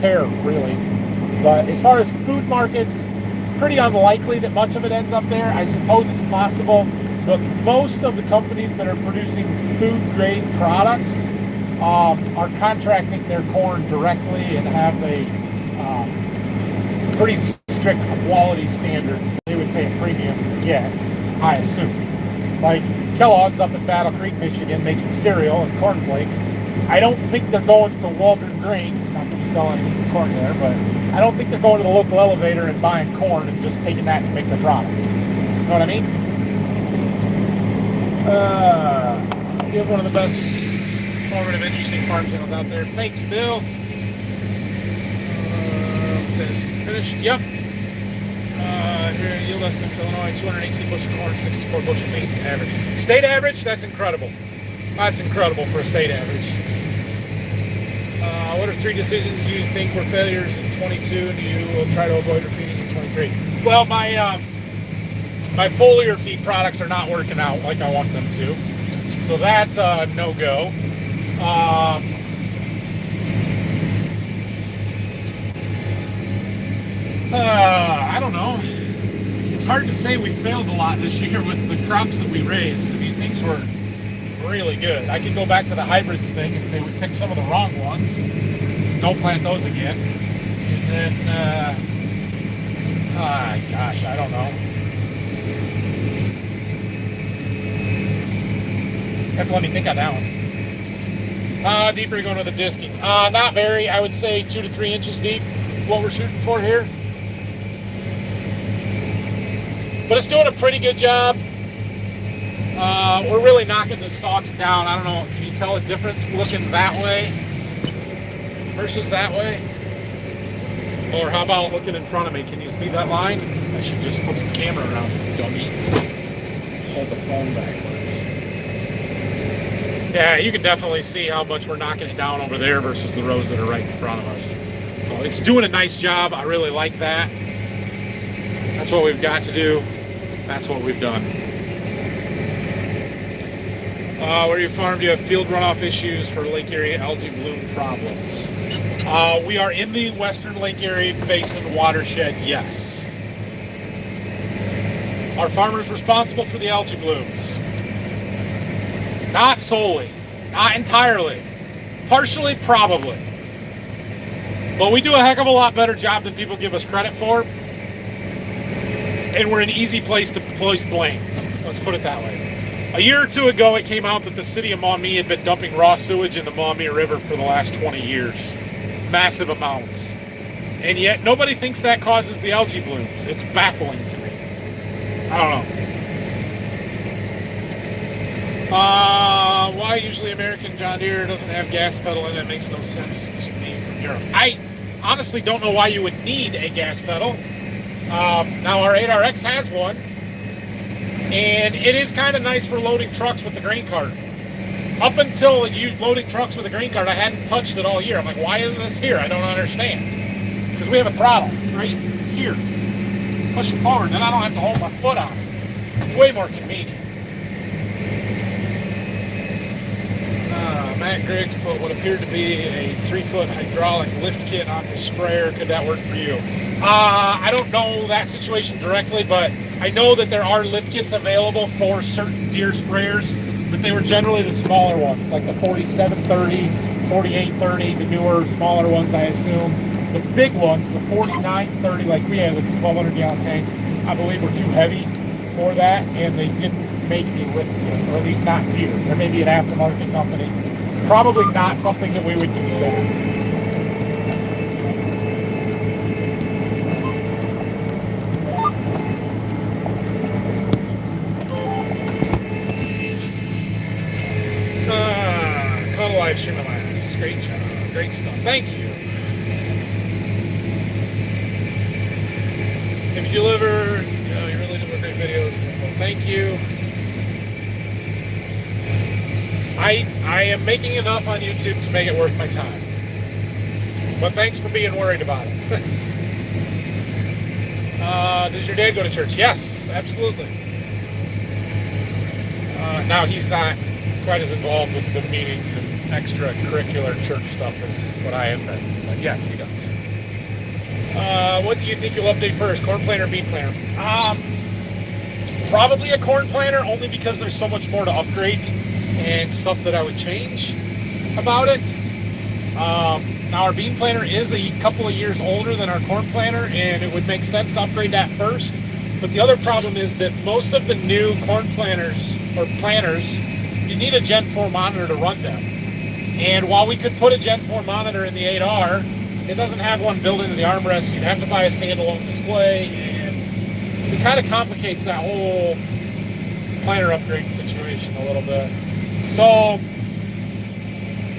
S1: care, really. But as far as food markets, pretty unlikely that much of it ends up there. I suppose it's possible, but most of the companies that are producing food-grade products are contracting their corn directly and have a pretty strict quality standards they would pay a premium to get, I assume. Like Kellogg's up in Battle Creek, Michigan, making cereal and cornflakes. I don't think they're going to Waldron Grain, not that we sell any corn there, but I don't think they're going to the local elevator and buying corn and just taking that to make their product. You know what I mean? You have one of the best informative, interesting farm channels out there. Thank you, Bill. This finished. Yep. Here, yield estimate for Illinois: 218 bushel corn, 64 bushel beans average. State average? That's incredible. That's incredible for a state average. What are 3 decisions you think were failures in 22 and you will try to avoid repeating in 23? Well, my foliar feed products are not working out like I want them to, so that's a no-go. I don't know. It's hard to say we failed a lot this year with the crops that we raised. I mean, things were really good. I could go back to the hybrids thing and say we picked some of the wrong ones. Don't plant those again. And then, gosh, I don't know. You have to let me think on that one. Deeper you going with the disking? Not very. I would say 2 to 3 inches deep is what we're shooting for here. But it's doing a pretty good job. We're really knocking the stalks down. I don't know, can you tell a difference looking that way versus that way? Or how about looking in front of me? Can you see that line? I should just flip the camera around, dummy. Hold the phone backwards. Yeah, you can definitely see how much we're knocking it down over there versus the rows that are right in front of us. So it's doing a nice job. I really like that. That's what we've got to do. That's what we've done. Where you farm, do you have field runoff issues for Lake Erie algae bloom problems? We are in the Western Lake Erie Basin watershed, yes. Are farmers responsible for the algae blooms? Not solely, not entirely. Partially, probably. But we do a heck of a lot better job than people give us credit for. And we're an easy place to place blame. Let's put it that way. A year or two ago, it came out that the city of Maumee had been dumping raw sewage in the Maumee River for the last 20 years. Massive amounts. And yet, nobody thinks that causes the algae blooms. It's baffling to me. I don't know. Why usually American John Deere doesn't have gas pedal in it makes no sense to me from Europe. I honestly don't know why you would need a gas pedal. Now our 8RX has one, and it is kind of nice for loading trucks with the grain cart. Up until loading trucks with a grain cart, I hadn't touched it all year. I'm like, why is this here? I don't understand. Because we have a throttle right here. Push it forward, then I don't have to hold my foot on it. It's way more convenient. Matt Griggs put what appeared to be a 3-foot hydraulic lift kit on his sprayer. Could that work for you? I don't know that situation directly, but I know that there are lift kits available for certain deer sprayers, but they were generally the smaller ones, like the 4730, 4830, the newer, smaller ones, I assume. The big ones, the 4930, like we have, it's a 1,200 gallon tank, I believe were too heavy for that, and they didn't make a lift kit, or at least not Deere. There may be an aftermarket company. Probably not something that we would consider. Caught a live stream of mine. This is great job. Great stuff. Thank you. If you deliver, you really deliver great videos. Well, thank you. I am making enough on YouTube to make it worth my time. But thanks for being worried about it. Does your dad go to church? Yes, absolutely. Now he's not quite as involved with the meetings and extracurricular church stuff as what I have been. But yes, he does. What do you think you'll update first, corn planter or bean planter? Probably a corn planter, only because there's so much more to upgrade and stuff that I would change about it. Now our bean planter is a couple of years older than our corn planter, and it would make sense to upgrade that first. But the other problem is that most of the new corn planters, or planters, you need a Gen 4 monitor to run them. And while we could put a Gen 4 monitor in the 8R, it doesn't have one built into the armrest. You'd have to buy a standalone display, and it kind of complicates that whole planter upgrade situation a little bit. So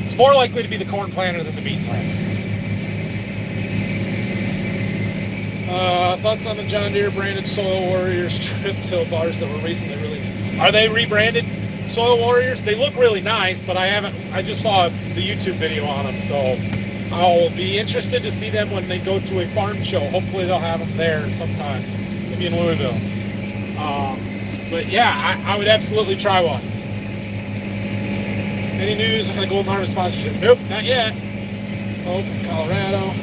S1: it's more likely to be the corn planter than the bean planter. Thoughts on the John Deere branded Soil Warriors strip till bars that were recently released? Are they rebranded Soil Warriors? They look really nice, but I just saw the YouTube video on them, so I'll be interested to see them when they go to a farm show. Hopefully they'll have them there sometime, maybe in Louisville. But yeah, I would absolutely try one. Any news on the Golden Harvest sponsorship? Nope, not yet. Oh, from Colorado.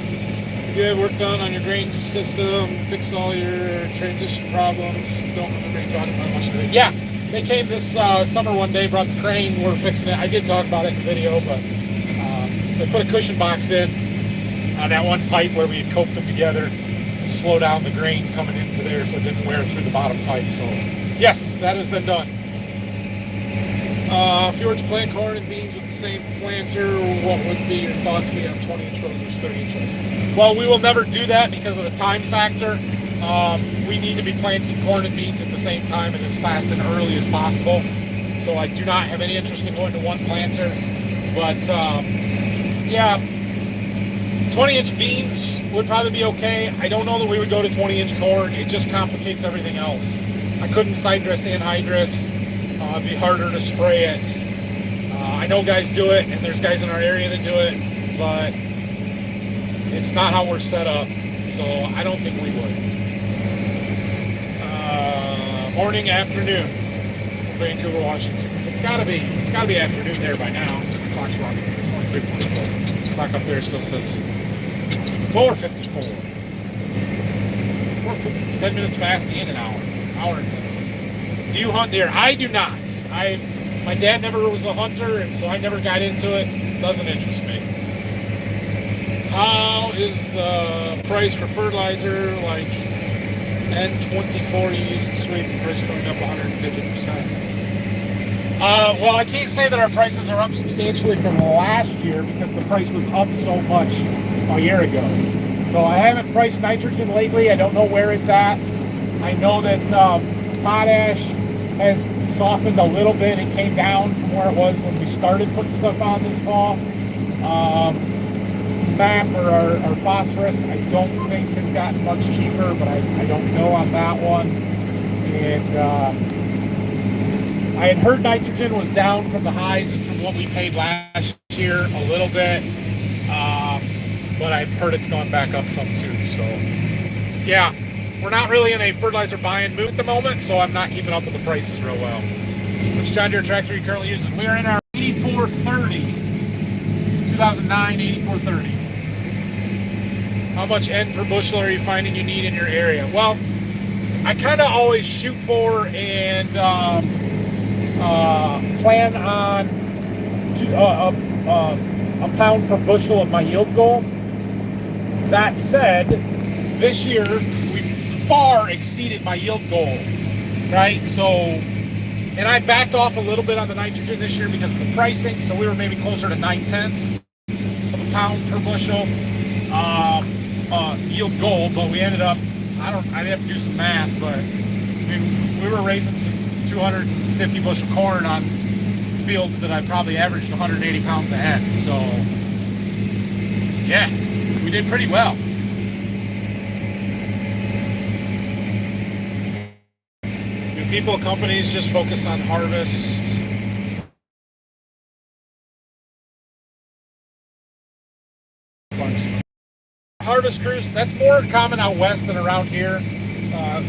S1: You have work done on your grain system, fix all your transition problems. Don't remember you talking about much of it. Yeah, they came this summer one day, brought the crane, we're fixing it. I did talk about it in the video, but they put a cushion box in on that one pipe where we had coped them together to slow down the grain coming into there so it didn't wear through the bottom pipe. So yes, that has been done. If you were to plant corn and beans with the same planter, what would be your thoughts be on 20-inch rows versus 30-inch rows? Well, we will never do that because of the time factor. We need to be planting corn and beans at the same time and as fast and early as possible. So I do not have any interest in going to one planter. But yeah, 20-inch beans would probably be okay. I don't know that we would go to 20-inch corn. It just complicates everything else. I couldn't side dress anhydrous. It'd be harder to spray it. I know guys do it, and there's guys in our area that do it, but it's not how we're set up, so I don't think we would. Morning, afternoon from Vancouver, Washington. It's gotta be afternoon there by now. The clock's running. It's only 3:44. The clock up there still says 4:54. 4:50. It's 10 minutes fast and an hour. Hour and 10 minutes. Do you hunt deer? I do not. My dad never was a hunter, and so I never got into it. It doesn't interest me. How is the price for fertilizer, like N24 you use in Sweden, price going up 150%? Well, I can't say that our prices are up substantially from last year because the price was up so much a year ago. So I haven't priced nitrogen lately. I don't know where it's at. I know that potash has softened a little bit. It came down from where it was when we started putting stuff on this fall. MAP or our phosphorus, I don't think has gotten much cheaper, but I don't know on that one. And I had heard nitrogen was down from the highs and from what we paid last year a little bit, but I've heard it's gone back up some too. So yeah. We're not really in a fertilizer buying mood at the moment, so I'm not keeping up with the prices real well. Which John Deere tractor are you currently using? We are in our 8430. 2009 8430. how much N per bushel are you finding you need in your area? Well, I kind of always shoot for and plan on a pound per bushel of my yield goal. That said, this year we far exceeded my yield goal, right? So, and I backed off a little bit on the nitrogen this year because of the pricing, so we were maybe closer to 9/10 of a pound per bushel yield goal, but we ended up, I didn't have to do some math, but I mean, we were raising some 250 bushel corn on fields that I probably averaged 180 pounds a head. So yeah, we did pretty well. Do people, companies just focus on harvest? Harvest crews, that's more common out west than around here.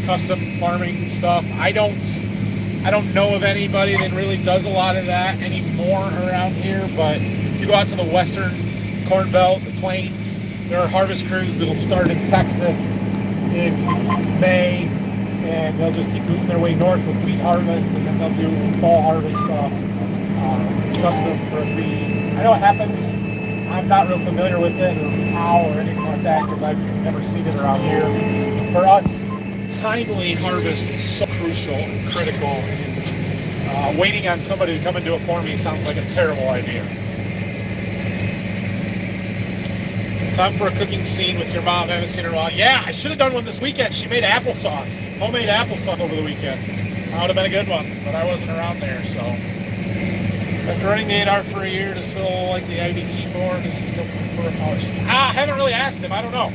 S1: Custom farming stuff. I don't know of anybody that really does a lot of that anymore around here, but you go out to the western corn belt, the plains, there are harvest crews that'll start in Texas in May, and they'll just keep moving their way north with wheat harvest, and then they'll do fall harvest stuff, custom for a fee. I know it happens. I'm not real familiar with it or how or anything like that because I've never seen it around here. For us, timely harvest is so crucial and critical, and waiting on somebody to come and do it for me sounds like a terrible idea. Time for a cooking scene with your mom. I haven't seen her in a while. Yeah, I should have done one this weekend. She made applesauce, homemade applesauce over the weekend. That would have been a good one, but I wasn't around there, so. After running the 8R for a year, does Phil like the IBT more? Does he still prefer a power shift? I haven't really asked him. I don't know.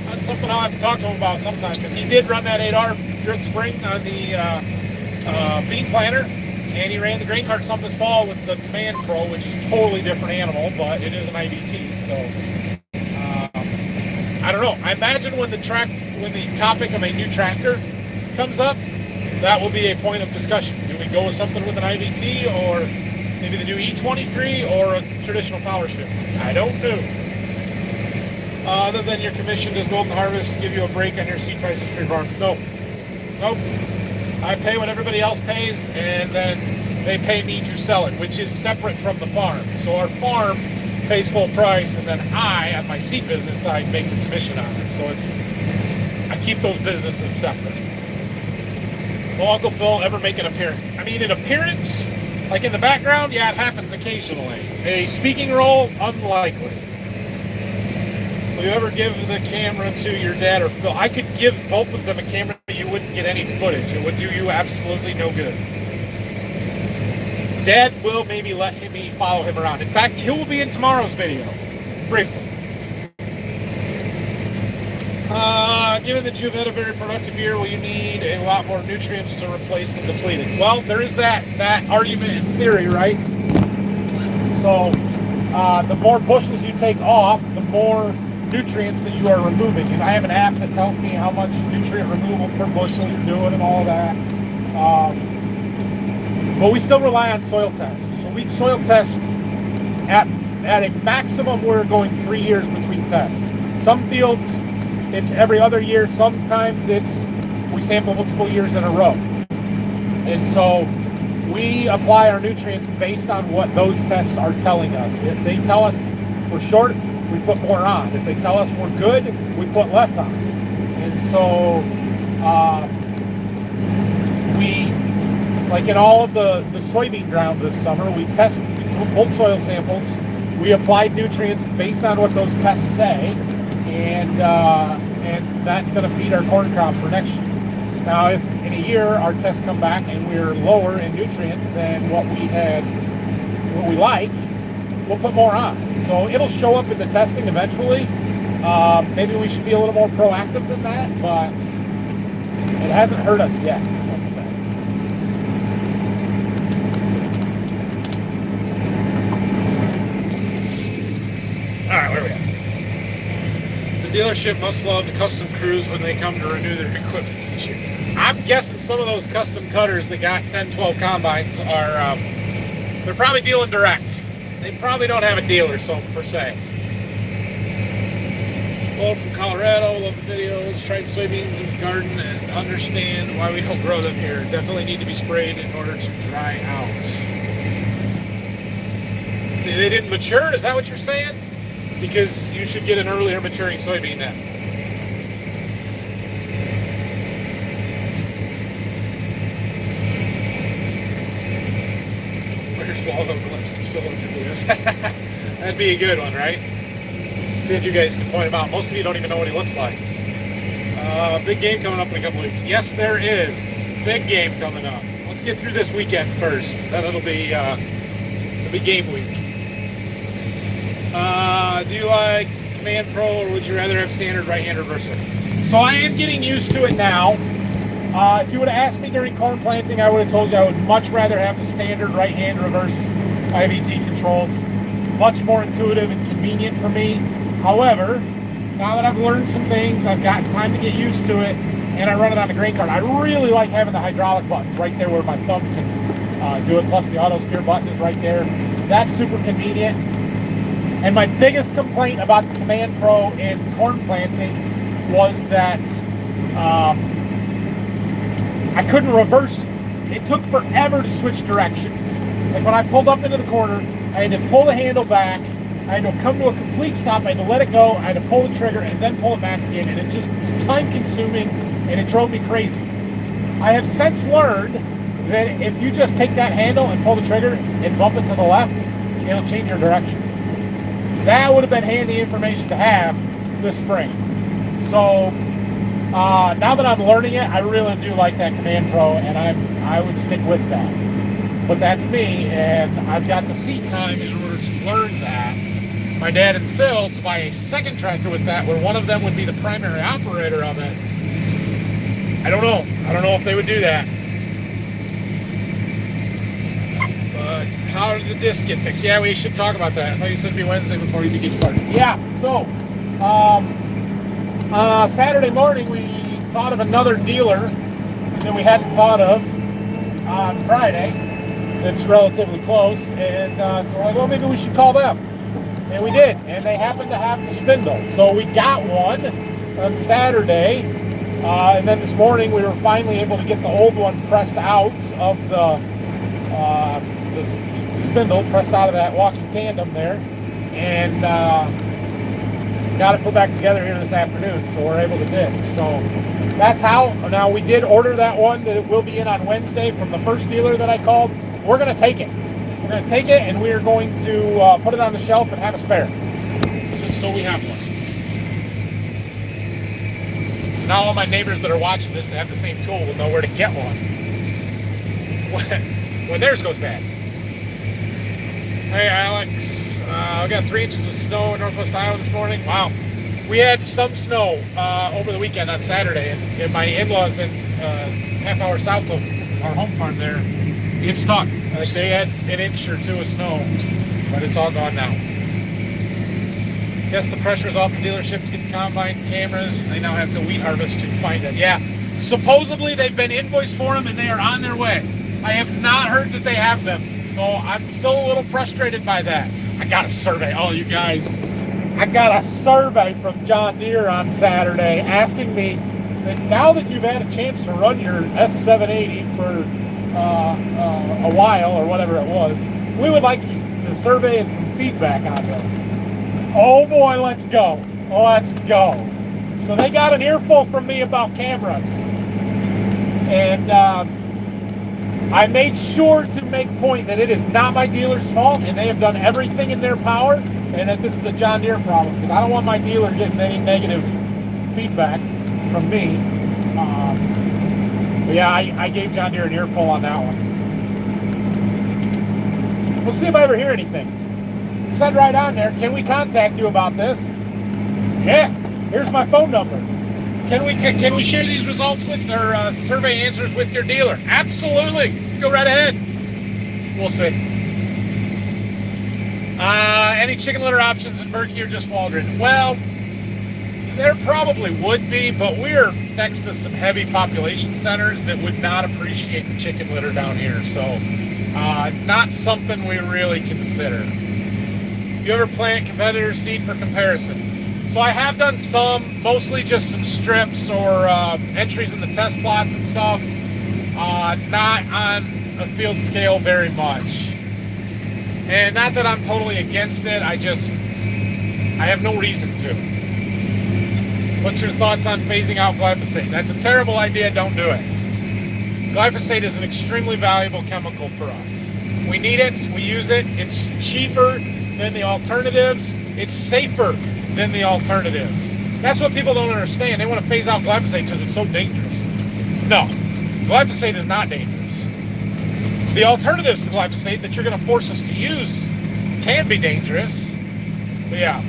S1: That's something I'll have to talk to him about sometime, because he did run that 8R this spring on the bean planter, and he ran the grain cart some this fall with the Command Pro, which is a totally different animal, but it is an IBT. So I don't know. I imagine when the topic of a new tractor comes up, that will be a point of discussion. Do we go with something with an IBT, or maybe the new E23, or a traditional power shift? I don't know. Other than your commission, does Golden Harvest give you a break on your seed prices for your farm? No. Nope. I pay what everybody else pays, and then they pay me to sell it, which is separate from the farm. So our farm pays full price, and then I, on my seed business side, make the commission on it. So I keep those businesses separate. Will Uncle Phil ever make an appearance? I mean, an appearance, like in the background, yeah, it happens occasionally. A speaking role, unlikely. Will you ever give the camera to your dad or Phil? I could give both of them a camera, but you wouldn't get any footage. It would do you absolutely no good. Dad will maybe let me follow him around. In fact, he will be in tomorrow's video, briefly. Given that you've had a very productive year, will you need a lot more nutrients to replace the depleted? Well, there is that argument in theory, right? So the more bushels you take off, the more nutrients that you are removing. And I have an app that tells me how much nutrient removal per bushel you're doing and all of that. But we still rely on soil tests. So we soil test at a maximum. We're going 3 years between tests. Some fields, it's every other year. Sometimes we sample multiple years in a row. And so we apply our nutrients based on what those tests are telling us. If they tell us we're short, we put more on. If they tell us we're good, we put less on. And so we, like in all of the soybean ground this summer, we pulled soil samples. We applied nutrients based on what those tests say, and that's going to feed our corn crop for next year. Now, if in a year our tests come back and we're lower in nutrients than what we like, we'll put more on. So it'll show up in the testing eventually. Maybe we should be a little more proactive than that, but it hasn't hurt us yet, let's say. All right, where are we at? The dealership must love the custom crews when they come to renew their equipment each year. I'm guessing some of those custom cutters that got 10, 12 combines are, they're probably dealing direct. They probably don't have a dealer, so per se. Hello from Colorado. Love the videos. Tried soybeans in the garden and understand why we don't grow them here. Definitely need to be sprayed in order to dry out. They didn't mature? Is that what you're saying? Because you should get an earlier maturing soybean then. Where's Waldo Glimpse of filling your videos? That'd be a good one, right? See if you guys can point him out. Most of you don't even know what he looks like. Big game coming up in a couple weeks. Yes, there is. Big game coming up. Let's get through this weekend first. Then it'll be game week. Do you like Command Pro or would you rather have standard right-hand reverser? So I am getting used to it now. If you would have asked me during corn planting, I would have told you I would much rather have the standard right-hand reverse IVT controls. It's much more intuitive and convenient for me. However, now that I've learned some things, I've gotten time to get used to it, and I run it on the grain cart. I really like having the hydraulic buttons right there where my thumb can do it, plus the auto steer button is right there. That's super convenient. And my biggest complaint about the Command Pro in corn planting was that I couldn't reverse. It took forever to switch directions. Like when I pulled up into the corner, I had to pull the handle back, I had to come to a complete stop, I had to let it go, I had to pull the trigger and then pull it back again, and it just was time consuming and it drove me crazy. I have since learned that if you just take that handle and pull the trigger and bump it to the left, it'll change your direction. That would have been handy information to have this spring. So now that I'm learning it, I really do like that Command Pro, and I would stick with that. But that's me, and I've got the seat time in order to learn that. My dad and Phil to buy a second tractor with that, where one of them would be the primary operator of it. I don't know. I don't know if they would do that. But how did the disc get fixed? Yeah, we should talk about that. I thought you said it'd be Wednesday before you could get your parts. Yeah, so Saturday morning we thought of another dealer that we hadn't thought of on Friday. It's relatively close, and so we're like, well, maybe we should call them. And we did, and they happened to have the spindle. So we got one on Saturday, and then this morning we were finally able to get the old one pressed out of the spindle, pressed out of that walking tandem there, and got it put back together here this afternoon, so we're able to disc. So that's how. Now we did order that one that it will be in on Wednesday from the first dealer that I called. We're going to take it. We're going to take it, and we are going to put it on the shelf and have a spare, just so we have one. So now all my neighbors that are watching this, they have the same tool, will know where to get one when theirs goes bad. Hey, Alex. We got 3 inches of snow in northwest Iowa this morning. Wow. We had some snow over the weekend on Saturday, and my in-laws in half hour south of our home farm there, it's stuck. Like they had an inch or 2 of snow, but it's all gone now. Guess the pressure's off the dealership to get the combine cameras. They now have to wheat harvest to find it. Yeah, supposedly they've been invoiced for them and they are on their way. I have not heard that they have them, so I'm still a little frustrated by that. I got a survey. Oh, you guys, I got a survey from John Deere on Saturday asking me that now that you've had a chance to run your S780 for a while or whatever it was, we would like you to survey and some feedback on this. Oh boy, let's go. Let's go. So they got an earful from me about cameras. And I made sure to make point that it is not my dealer's fault, and they have done everything in their power, and that this is a John Deere problem, because I don't want my dealer getting any negative feedback from me. But yeah, I gave John Deere an earful on that one. We'll see if I ever hear anything. It said right on there, can we contact you about this? Yeah, here's my phone number. Can we share these results with or survey answers with your dealer? Absolutely. Go right ahead. We'll see. Any chicken litter options in Berkey or just Waldron? Well, there probably would be, but we're next to some heavy population centers that would not appreciate the chicken litter down here. So not something we really consider. Do you ever plant competitor seed for comparison? So I have done some, mostly just some strips or entries in the test plots and stuff. Not on a field scale very much. And not that I'm totally against it, I have no reason to. What's your thoughts on phasing out glyphosate? That's a terrible idea, don't do it. Glyphosate is an extremely valuable chemical for us. We need it, we use it, it's cheaper than the alternatives, it's safer than the alternatives. That's what people don't understand. They want to phase out glyphosate because it's so dangerous. No, glyphosate is not dangerous. The alternatives to glyphosate that you're going to force us to use can be dangerous. But yeah.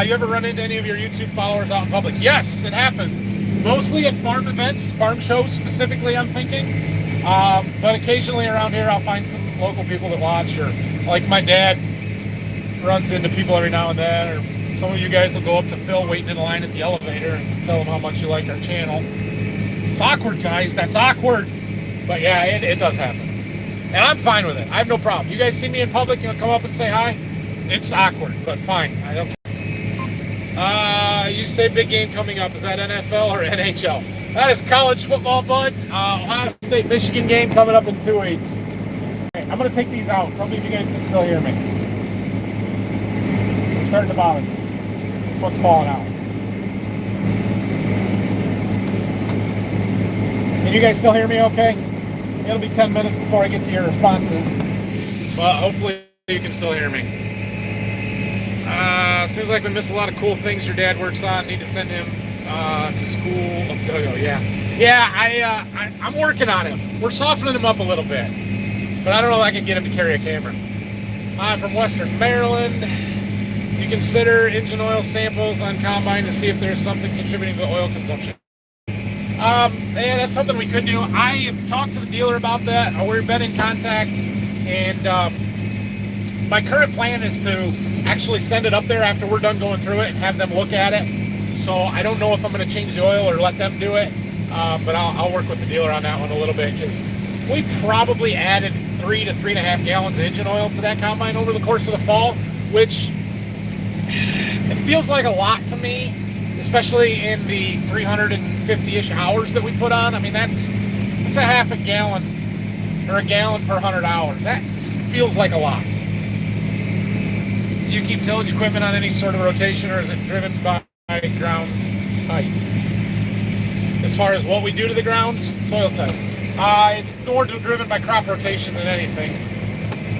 S1: You ever run into any of your YouTube followers out in public? Yes, it happens. Mostly at farm events, farm shows specifically, I'm thinking. But occasionally around here, I'll find some local people that watch, or like my dad runs into people every now and then, or some of you guys will go up to Phil waiting in line at the elevator and tell him how much you like our channel. It's awkward, guys. That's awkward. But yeah, it does happen. And I'm fine with it. I have no problem. You guys see me in public, you'll come up and say hi. It's awkward, but fine. I don't care. You say big game coming up. Is that NFL or NHL? That is college football, bud. Ohio State, Michigan game coming up in 2 weeks. Okay, I'm going to take these out. Tell me if you guys can still hear me. It's starting to bother me. This one's falling out. Can you guys still hear me okay? It'll be 10 minutes before I get to your responses. But hopefully you can still hear me. Seems like we miss a lot of cool things your dad works on. Need to send him to school. Oh, yeah. Yeah, I'm working on him. We're softening him up a little bit. But I don't know if I can get him to carry a camera. From Western Maryland. You consider engine oil samples on combine to see if there's something contributing to oil consumption. Yeah, that's something we could do. I have talked to the dealer about that. We've been in contact, and my current plan is to actually send it up there after we're done going through it and have them look at it. So I don't know if I'm going to change the oil or let them do it, but I'll work with the dealer on that one a little bit, because we probably added 3 to 3.5 gallons of engine oil to that combine over the course of the fall, which it feels like a lot to me, especially in the 350-ish hours that we put on. I mean, that's a half a gallon or a gallon per 100 hours. That feels like a lot. Do you keep tillage equipment on any sort of rotation, or is it driven by ground type? As far as what we do to the ground, soil type. It's more driven by crop rotation than anything.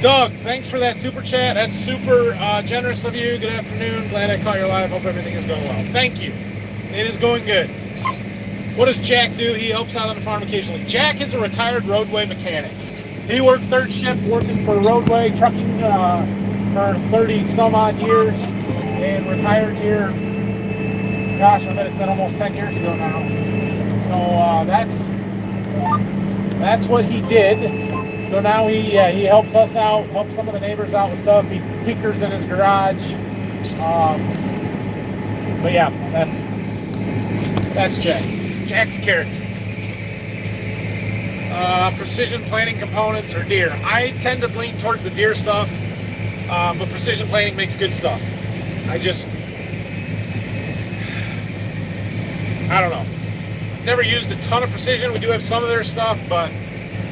S1: Doug, thanks for that super chat. That's super generous of you. Good afternoon. Glad I caught your live. Hope everything is going well. Thank you. It is going good. What does Jack do? He helps out on the farm occasionally. Jack is a retired roadway mechanic. He worked third shift working for roadway trucking for 30 some odd years, and retired here, gosh, I bet it's been almost 10 years ago now. So that's what he did. So now he helps us out, helps some of the neighbors out with stuff. He tinkers in his garage. But yeah, that's Jack. Jack's character. Precision planting components or deer. I tend to lean towards the deer stuff, but precision planting makes good stuff. I don't know. Never used a ton of precision. We do have some of their stuff, but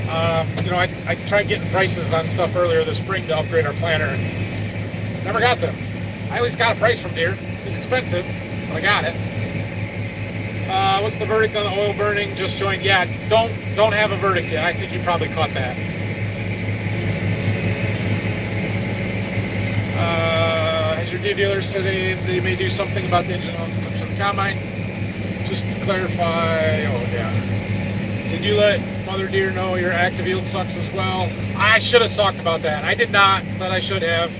S1: I tried getting prices on stuff earlier this spring to upgrade our planter, and never got them. I at least got a price from Deere. It was expensive, but I got it. What's the verdict on the oil burning? Just joined. Yeah, don't have a verdict yet. I think you probably caught that. Has your dealer said they may do something about the engine oil consumption of the combine? Just to clarify, did you let Mother Deer know your active yield sucks as well? I should have talked about that. I did not, but I should have.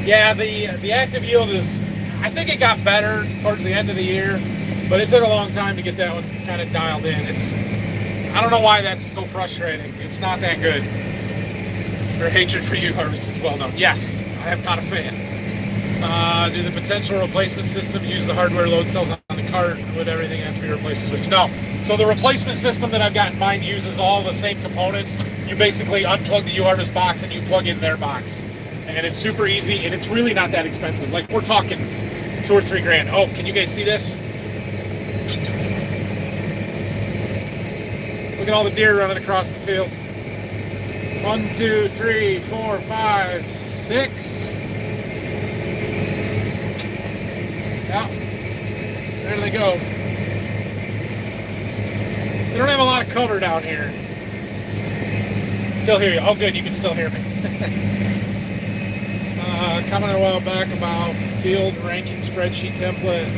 S1: Yeah, the active yield is, I think it got better towards the end of the year, but it took a long time to get that one kind of dialed in. I don't know why that's so frustrating. It's not that good. Their hatred for U-Harvest is well known. Yes, I am not a fan. Do the potential replacement systems use the hardware load cells on the cart? Would everything have to be replaced to switch? No, So the replacement system that I've got in mind uses all the same components. You basically unplug the U-Harvest box and you plug in their box. And it's super easy, and it's really not that expensive. Like, we're talking $2 or $3 grand. Oh, can you guys see this? Look at all the deer running across the field. 1, 2, 3, 4, 5, 6. Yeah, there they go. They don't have a lot of cover down here. Still hear you. Oh, good, you can still hear me. Commented a while back about field ranking spreadsheet template.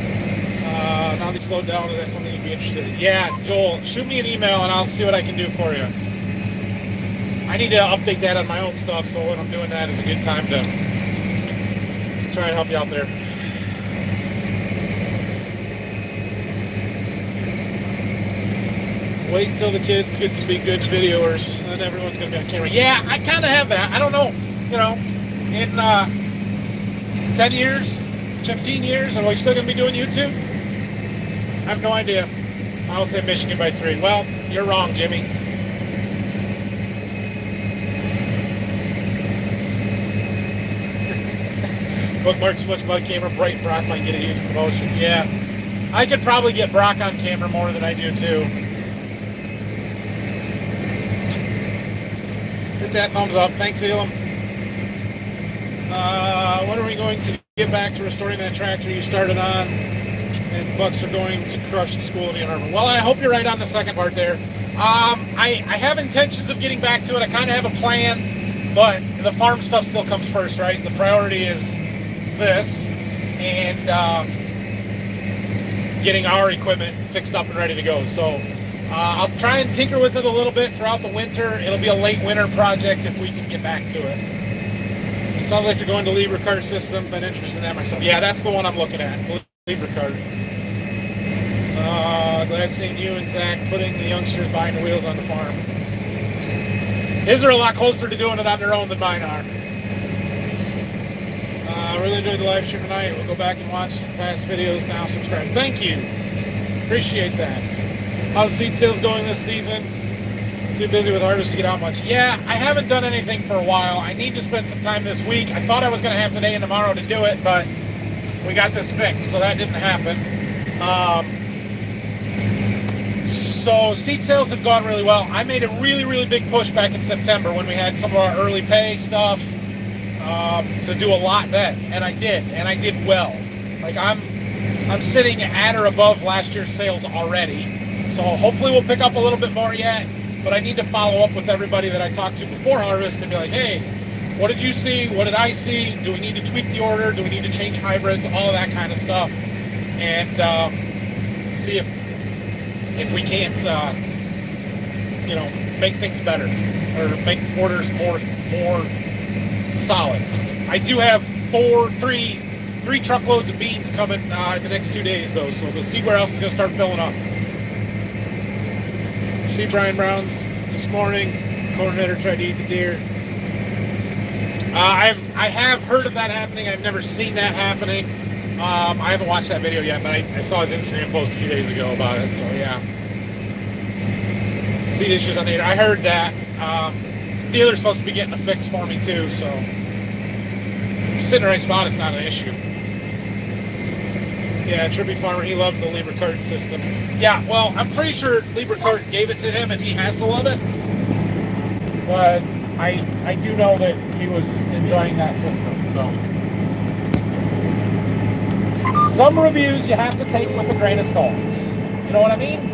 S1: Now they slowed down. Is that something you'd be interested in? Yeah, Joel, shoot me an email and I'll see what I can do for you. I need to update that on my own stuff, so when I'm doing that is a good time to try and help you out there. Wait until the kids get to be good videoers, and then everyone's going to be on camera. Yeah, I kind of have that. I don't know, you know, in 10 years, 15 years, are we still going to be doing YouTube? I have no idea. I'll say Michigan by 3. Well, you're wrong, Jimmy. Bookmark so much about a camera. Bright Brock might get a huge promotion. Yeah, I could probably get Brock on camera more than I do too. Hit that thumbs up. Thanks, Elam. When are we going to get back to restoring that tractor you started on? And Bucks are going to crush the school in Ann Arbor. Well, I hope you're right on the second part there. I have intentions of getting back to it. I kind of have a plan, but the farm stuff still comes first, right? The priority is this and getting our equipment fixed up and ready to go. So I'll try and tinker with it a little bit throughout the winter. It'll be a late winter project if we can get back to it. Sounds like you're going to Libra cart system. Been interested in that myself. Yeah, that's the one I'm looking at. Libra cart. Glad seeing you and Zach putting the youngsters behind the wheels on the farm. His are a lot closer to doing it on their own than mine are. I really enjoyed the live stream tonight. We'll go back and watch past videos now. Subscribe. Thank you. Appreciate that. How's seed sales going this season? Too busy with harvest to get out much. Yeah, I haven't done anything for a while. I need to spend some time this week. I thought I was going to have today and tomorrow to do it, but we got this fixed, so that didn't happen. So seed sales have gone really well. I made a really, really big push back in September when we had some of our early pay stuff to do a lot then, and I did well. Like I'm sitting at or above last year's sales already. So hopefully we'll pick up a little bit more yet, but I need to follow up with everybody that I talked to before harvest and be like, hey, what did you see? What did I see? Do we need to tweak the order? Do we need to change hybrids? All of that kind of stuff, and see if we can't, make things better or make orders more solid. I do have three truckloads of beans coming in the next 2 days, though, so the seed warehouse is going to start filling up. See Brian Brown's this morning. Coordinator tried to eat the deer. I have heard of that happening. I've never seen that happening. I haven't watched that video yet, but I saw his Instagram post a few days ago about it, so yeah. Seed issues on the I heard that. Dealer's supposed to be getting a fix for me too, so if you sit in the right spot, it's not an issue. Yeah, Trippy Farmer, he loves the Libra cart system. Yeah, well, I'm pretty sure Libra cart gave it to him and he has to love it. But I do know that he was enjoying that system, so. Some reviews you have to take with a grain of salt. You know what I mean?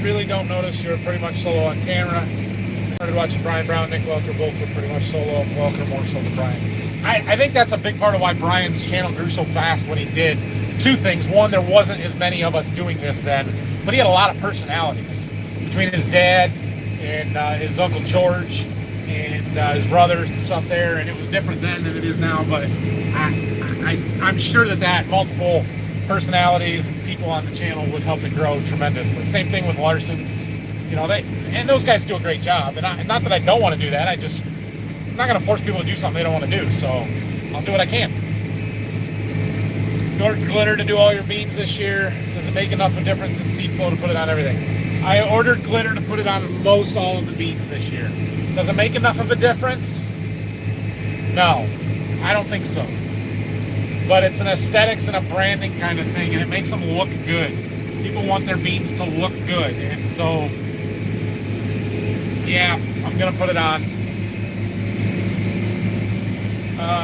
S1: I really don't notice you're pretty much solo on camera. I started watching Brian Brown, Nick Welker, both were pretty much solo. Welker more so than Brian. I think that's a big part of why Brian's channel grew so fast when he did. Two things. One, there wasn't as many of us doing this then, but he had a lot of personalities. Between his dad and his Uncle George and his brothers and stuff there, and it was different then than it is now, but I'm sure that multiple personalities and people on the channel would help it grow tremendously. Same thing with Larson's, and those guys do a great job, and not that I don't want to do that, I'm not going to force people to do something they don't want to do, so I'll do what I can. You ordered glitter to do all your beans this year. Does it make enough of a difference in seed flow to put it on everything? I ordered glitter to put it on most all of the beans this year. Does it make enough of a difference? No, I don't think so. But it's an aesthetics and a branding kind of thing, and it makes them look good. People want their beans to look good, and so, yeah, I'm going to put it on.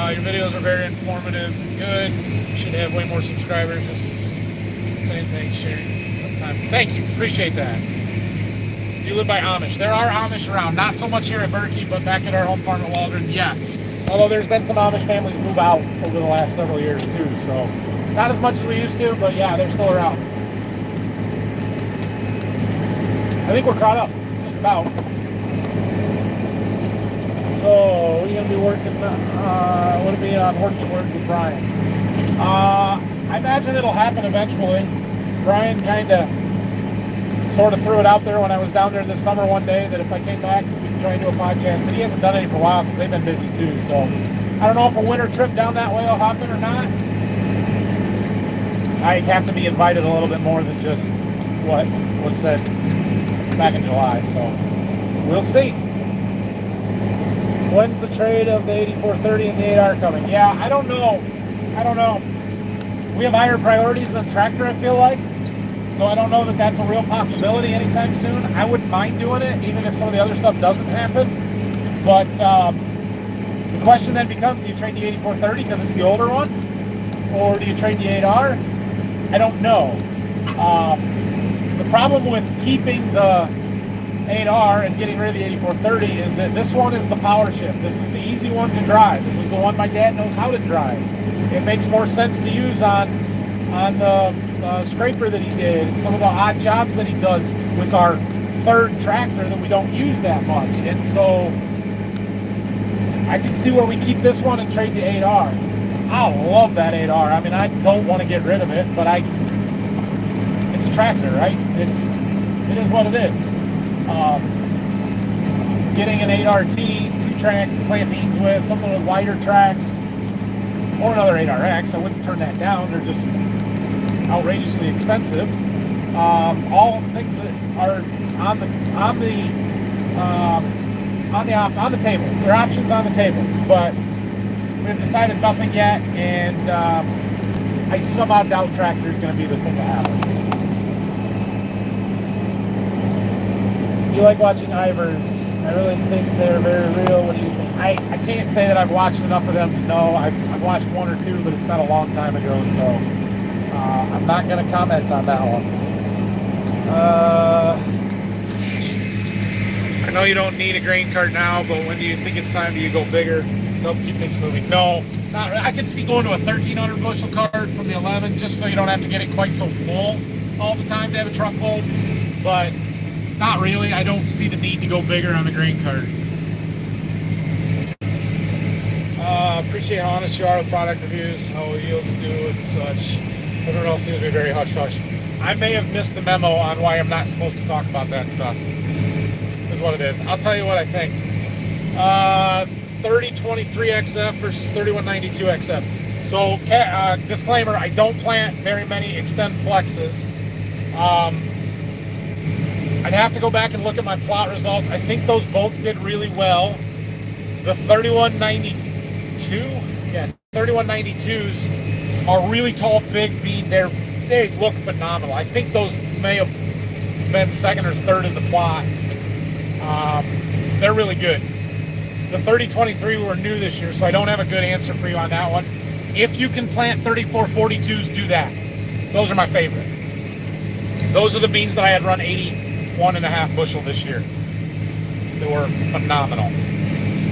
S1: Your videos are very informative and good. You should have way more subscribers. Just saying thanks, sharing time. Thank you. Appreciate that. You live by Amish. There are Amish around. Not so much here at Berkey, but back at our home farm at Waldron, yes. Although there's been some Amish families move out over the last several years too. So not as much as we used to, but yeah, they're still around. I think we're caught up. Just about. So, we're going to be working, what to be on Working Words with Brian. I imagine it'll happen eventually. Brian kind of sort of threw it out there when I was down there this summer one day that if I came back, we could try and do a podcast. But he hasn't done any for a while because they've been busy too. So, I don't know if a winter trip down that way will happen or not. I have to be invited a little bit more than just what was said back in July. So, we'll see. When's the trade of the 8430 and the 8R coming? Yeah, I don't know. We have higher priorities than tractor, I feel like. So I don't know that that's a real possibility anytime soon. I wouldn't mind doing it, even if some of the other stuff doesn't happen. But the question then becomes, do you trade the 8430 because it's the older one? Or do you trade the 8R? I don't know. The problem with keeping the 8R and getting rid of the 8430 is that this one is the power shift. This is the easy one to drive. This is the one my dad knows how to drive. It makes more sense to use on the scraper that he did and some of the odd jobs that he does with our third tractor that we don't use that much. And so I can see where we keep this one and trade the 8R. I love that 8R. I mean, I don't want to get rid of it, but it's a tractor, right? It is what it is. Getting an 8RT, 2-track to plant beans with, something with wider tracks, or another 8RX. I wouldn't turn that down. They're just outrageously expensive. All the things that are on the table. There are options on the table, but we've decided nothing yet, and I somehow doubt tractor is going to be the thing that happens. You like watching Ivers? I really think they're very real. What do you think? I can't say that I've watched enough of them to know. I've watched one or two, but it's been a long time ago, so I'm not going to comment on that one. I know you don't need a grain cart now, but when do you think it's time you go bigger to help keep things moving? No, not really. I could see going to a 1,300 bushel cart from the 11, just so you don't have to get it quite so full all the time to have a truckload, but not really. I don't see the need to go bigger on the grain cart. Appreciate how honest you are with product reviews, how yields do and such. Everyone else seems to be very hush-hush. I may have missed the memo on why I'm not supposed to talk about that stuff. Is what it is. I'll tell you what I think. 3023 XF versus 3192 XF. So, disclaimer, I don't plant very many extend flexes. I'd have to go back and look at my plot results. I think those both did really well. The 3192s are really tall, big bean. They look phenomenal. I think those may have been second or third in the plot. They're really good. The 3023 were new this year, so I don't have a good answer for you on that one. If you can plant 3442s, do that. Those are my favorite. Those are the beans that I had run 81.5 bushel this year. They were phenomenal.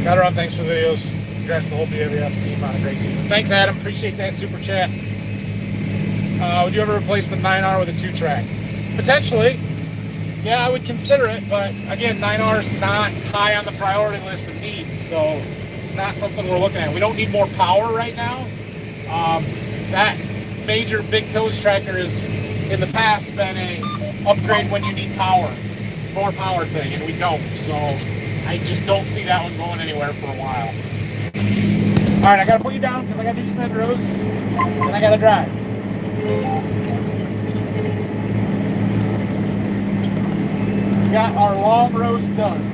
S1: Got to run. Thanks for the videos. Congrats to the whole BWF team on a great season. Thanks, Adam. Appreciate that super chat. Would you ever replace the 9R with a 2-track? Potentially. Yeah, I would consider it, but again, 9R is not high on the priority list of needs, so it's not something we're looking at. We don't need more power right now. That major big tillage tractor has, in the past, been a upgrade when you need power, more power thing, and we don't. So I just don't see that one going anywhere for a while. All right, I got to put you down because I got to do some head rows and I got to drive. We got our long rows done.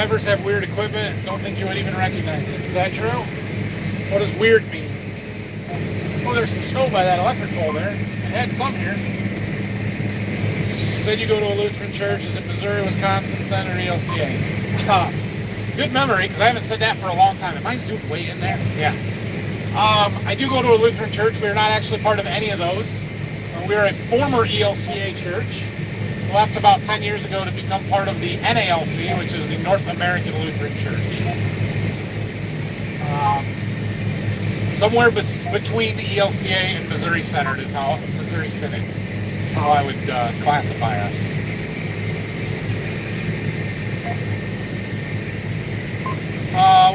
S1: Ivers have weird equipment. Don't think you would even recognize it. Is that true? What does weird mean? Well, there's some snow by that electric pole there. I had some here. You said you go to a Lutheran church. Is it Missouri, Wisconsin, Center, ELCA? Good memory, because I haven't said that for a long time. Am I zoomed way in there? Yeah. I do go to a Lutheran church. We are not actually part of any of those. We are a former ELCA church. Left about 10 years ago to become part of the NALC, which is the North American Lutheran Church. Somewhere between the ELCA and Missouri Synod is how I would classify us.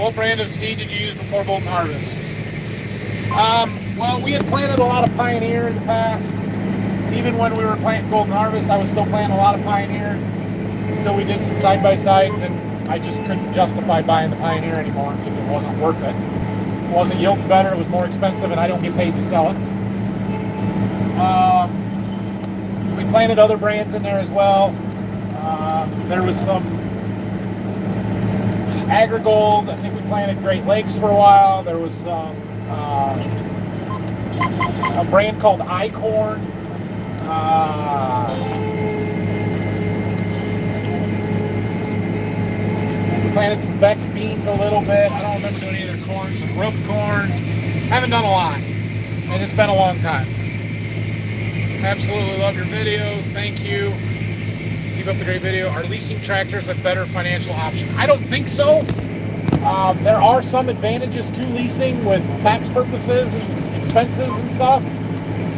S1: What brand of seed did you use before Golden Harvest? Well, we had planted a lot of Pioneer in the past. Even when we were planting Golden Harvest, I was still planting a lot of Pioneer until we did some side-by-sides, and I just couldn't justify buying the Pioneer anymore because it wasn't worth it. It wasn't yielding better, it was more expensive, and I don't get paid to sell it. We planted other brands in there as well. There was some Agrigold. I think we planted Great Lakes for a while. There was some a brand called iCorn. We planted some Bex beans a little bit. I don't remember doing any other corn. Some rope corn. Haven't done a lot, and it's been a long time. Absolutely love your videos. Thank you. Keep up the great video. Are leasing tractors a better financial option? I don't think so. There are some advantages to leasing with tax purposes and expenses and stuff,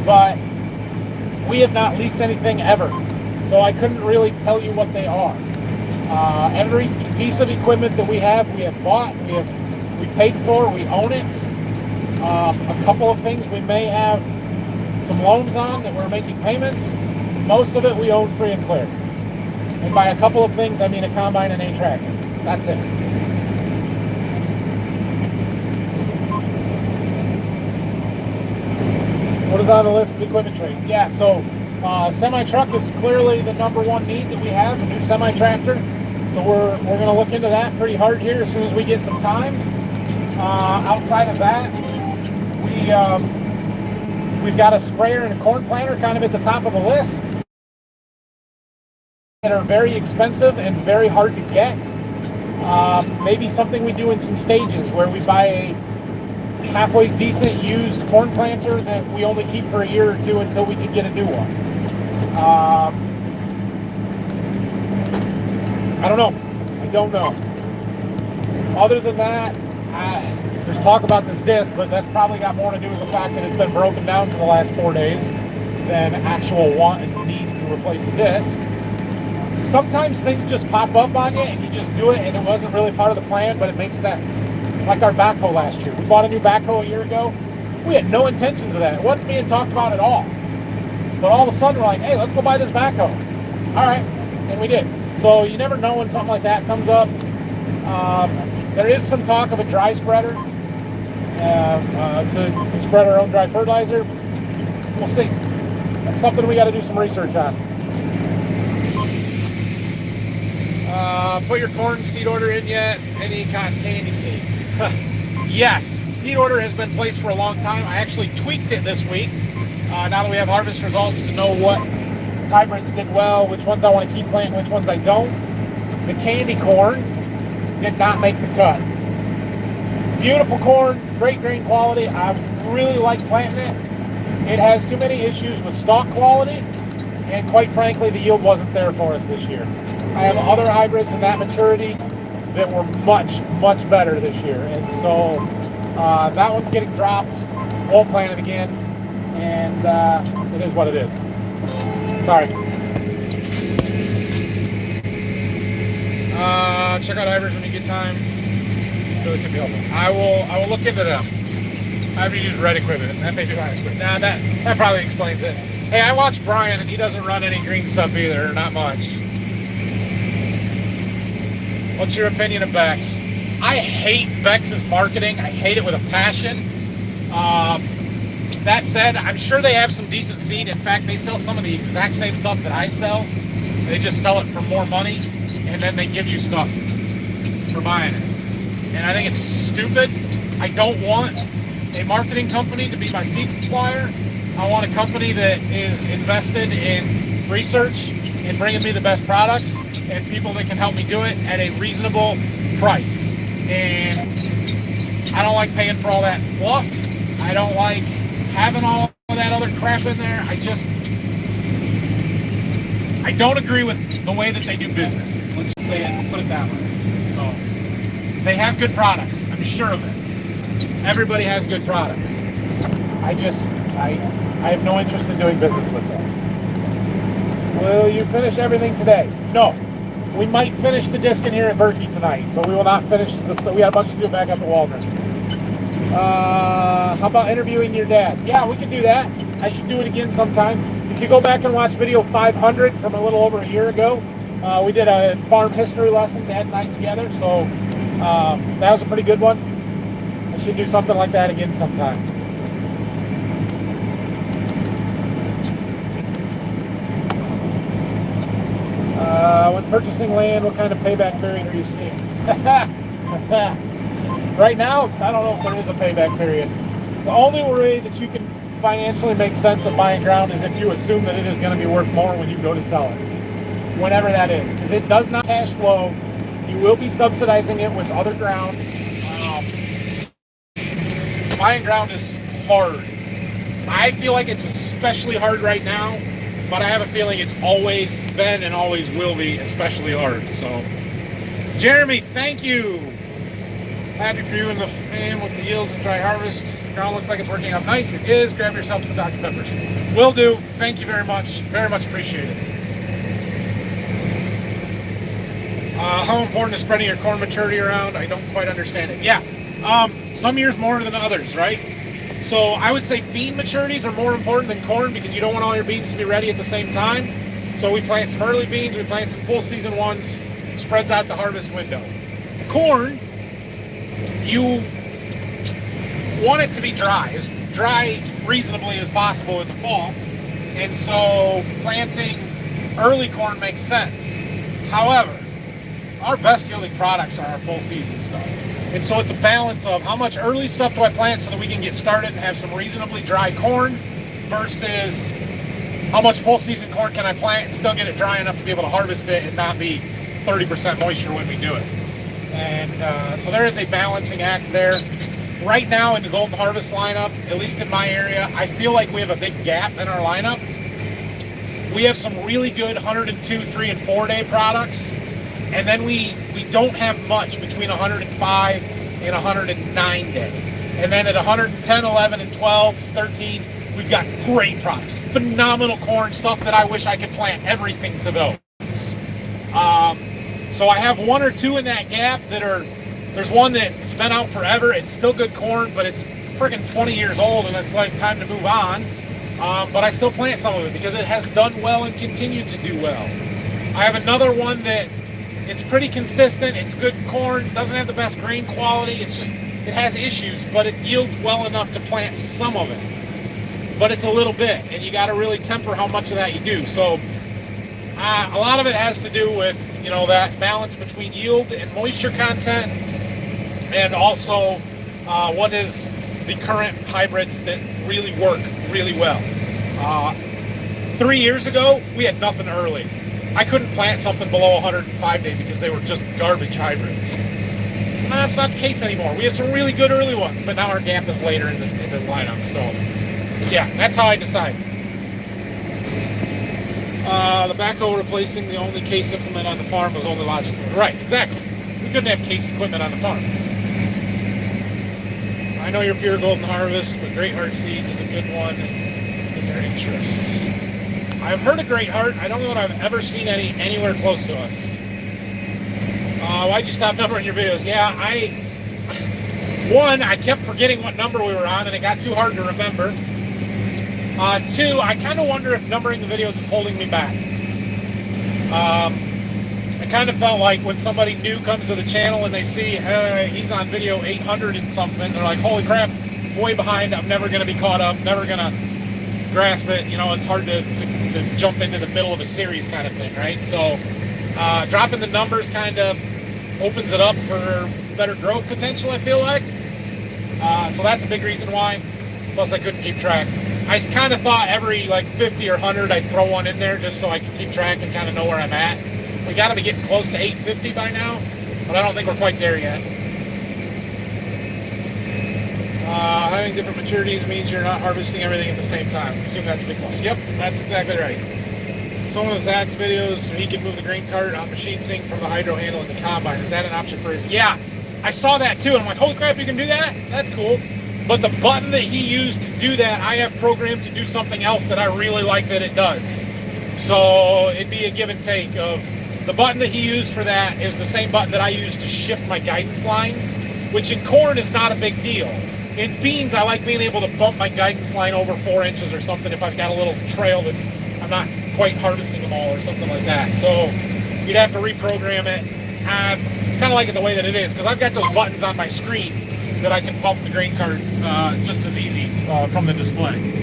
S1: but we have not leased anything ever, so I couldn't really tell you what they are. Every piece of equipment that we have bought, we paid for, we own it. A couple of things we may have some loans on that we're making payments. Most of it we own free and clear. And by a couple of things, I mean a combine and a tractor. That's it. What is on the list of equipment trades? Yeah, so semi-truck is clearly the number one need that we have, a new semi-tractor. So we're going to look into that pretty hard here as soon as we get some time. Outside of that, we've got a sprayer and a corn planter kind of at the top of the list that are very expensive and very hard to get. Maybe something we do in some stages where we buy a halfway decent used corn planter that we only keep for a year or two until we can get a new one. I don't know. I don't know. Other than that, there's talk about this disc, but that's probably got more to do with the fact that it's been broken down for the last 4 days than actual want and need to replace the disc. Sometimes things just pop up on you and you just do it, and it wasn't really part of the plan, but it makes sense. Like our backhoe last year. We bought a new backhoe a year ago. We had no intentions of that. It wasn't being talked about at all. But all of a sudden we're like, hey, let's go buy this backhoe. All right, and we did. So you never know when something like that comes up. There is some talk of a dry spreader to spread our own dry fertilizer. We'll see. That's something we got to do some research on. Put your corn seed order in yet? Any cotton candy seed? Yes, seed order has been placed for a long time. I actually tweaked it this week. Now that we have harvest results to know what hybrids did well, which ones I want to keep planting, which ones I don't. The candy corn did not make the cut. Beautiful corn, great grain quality. I really like planting it. It has too many issues with stalk quality, and quite frankly, the yield wasn't there for us this year. I have other hybrids in that maturity that were much, much better this year, and so that one's getting dropped. Won't plant it again, and it is what it is. Sorry. Check out hybrids when you get time. Really could be helpful. I will look into that. I would use red equipment. That may be honest, but nah, that probably explains it. Hey, I watch Brian, and he doesn't run any green stuff either, not much. What's your opinion of Bex? I hate Bex's marketing. I hate it with a passion. That said, I'm sure they have some decent seed. In fact, they sell some of the exact same stuff that I sell. They just sell it for more money, and then they give you stuff for buying it. And I think it's stupid. I don't want a marketing company to be my seed supplier. I want a company that is invested in research and bringing me the best products and people that can help me do it at a reasonable price. And I don't like paying for all that fluff. I don't like having all of that other crap in there. I don't agree with the way that they do business. Let's just say it, put it that way. So they have good products. I'm sure of it. Everybody has good products. I have no interest in doing business with them. Will you finish everything today? No. We might finish the disc in here at Berkey tonight, but we will not finish the stuff. We got a bunch to do back up at Waldron. How about interviewing your dad? Yeah, we can do that. I should do it again sometime. If you go back and watch video 500 from a little over a year ago, we did a farm history lesson, Dad and I together, so that was a pretty good one. I should do something like that again sometime. When purchasing land, what kind of payback period are you seeing? Right now, I don't know if there is a payback period. The only way that you can financially make sense of buying ground is if you assume that it is going to be worth more when you go to sell it, whenever that is, because it does not cash flow. You will be subsidizing it with other ground. Buying ground is hard. I feel like it's especially hard right now, but I have a feeling it's always been and always will be especially hard. So, Jeremy, thank you. Happy for you and the fan with the yields and dry harvest. Ground looks like it's working out nice. It is. Grab yourself some Dr. Peppers. Will do. Thank you very much. Very much appreciated. How important is spreading your corn maturity around? I don't quite understand it. Yeah. Some years more than others, right? So I would say bean maturities are more important than corn because you don't want all your beans to be ready at the same time. So we plant some early beans, we plant some full season ones, spreads out the harvest window. Corn, you want it to be dry, as dry reasonably as possible in the fall. And so planting early corn makes sense. However, our best yielding products are our full season stuff. And so it's a balance of how much early stuff do I plant so that we can get started and have some reasonably dry corn versus how much full season corn can I plant and still get it dry enough to be able to harvest it and not be 30% moisture when we do it. And so there is a balancing act there. Right now in the Golden Harvest lineup, at least in my area, I feel like we have a big gap in our lineup. We have some really good 102, 3, and 4 day products. And then we don't have much between 105 and 109 day. And then at 110, 11, and 12, 13, we've got great products. Phenomenal corn, stuff that I wish I could plant everything to those. So I have one or two in that gap that are, there's one that's been out forever. It's still good corn, but it's friggin' 20 years old and it's like time to move on. But I still plant some of it because it has done well and continued to do well. I have another one that it's pretty consistent. It's good corn. Doesn't have the best grain quality. It's just, it has issues, but it yields well enough to plant some of it. But it's a little bit, and you got to really temper how much of that you do. So a lot of it has to do with, you know, that balance between yield and moisture content, and also what is the current hybrids that really work really well. 3 years ago, we had nothing early. I couldn't plant something below 105 day because they were just garbage hybrids. That's not the case anymore. We have some really good early ones, but now our gap is later in the lineup. So, yeah, that's how I decide. The backhoe replacing the only case implement on the farm was only logical. Right, exactly. We couldn't have case equipment on the farm. I know your pure Golden Harvest, but Great Heart Seeds is a good one in their interests. I've heard of Great Heart. I don't know that I've ever seen any anywhere close to us. Why'd you stop numbering your videos? Yeah, one, I kept forgetting what number we were on, and it got too hard to remember. Two, I kind of wonder if numbering the videos is holding me back. I kind of felt like when somebody new comes to the channel and they see, he's on video 800 and something, they're like, holy crap, way behind, I'm never going to be caught up, never going to grasp it. You know, it's hard to jump into the middle of a series kind of thing, right? So dropping the numbers kind of opens it up for better growth potential, I feel like. So that's a big reason why. Plus I couldn't keep track. I kind of thought every like 50 or 100 I'd throw one in there just so I could keep track and kind of know where I'm at. We got to be getting close to 850 by now, but I don't think we're quite there yet. Having different maturities means you're not harvesting everything at the same time. Assume that's a big plus. Yep, that's exactly right. Some of Zach's videos, he can move the grain cart on machine sync from the hydro handle in the combine. Is that an option for his? Yeah, I saw that too. And I'm like, holy crap, you can do that? That's cool. But the button that he used to do that, I have programmed to do something else that I really like that it does. So it'd be a give and take of the button that he used for that is the same button that I use to shift my guidance lines, which in corn is not a big deal. In beans, I like being able to bump my guidance line over 4 inches or something if I've got a little trail that's, I'm not quite harvesting them all or something like that. So you'd have to reprogram it. I kind of like it the way that it is because I've got those buttons on my screen that I can bump the grain cart just as easy from the display.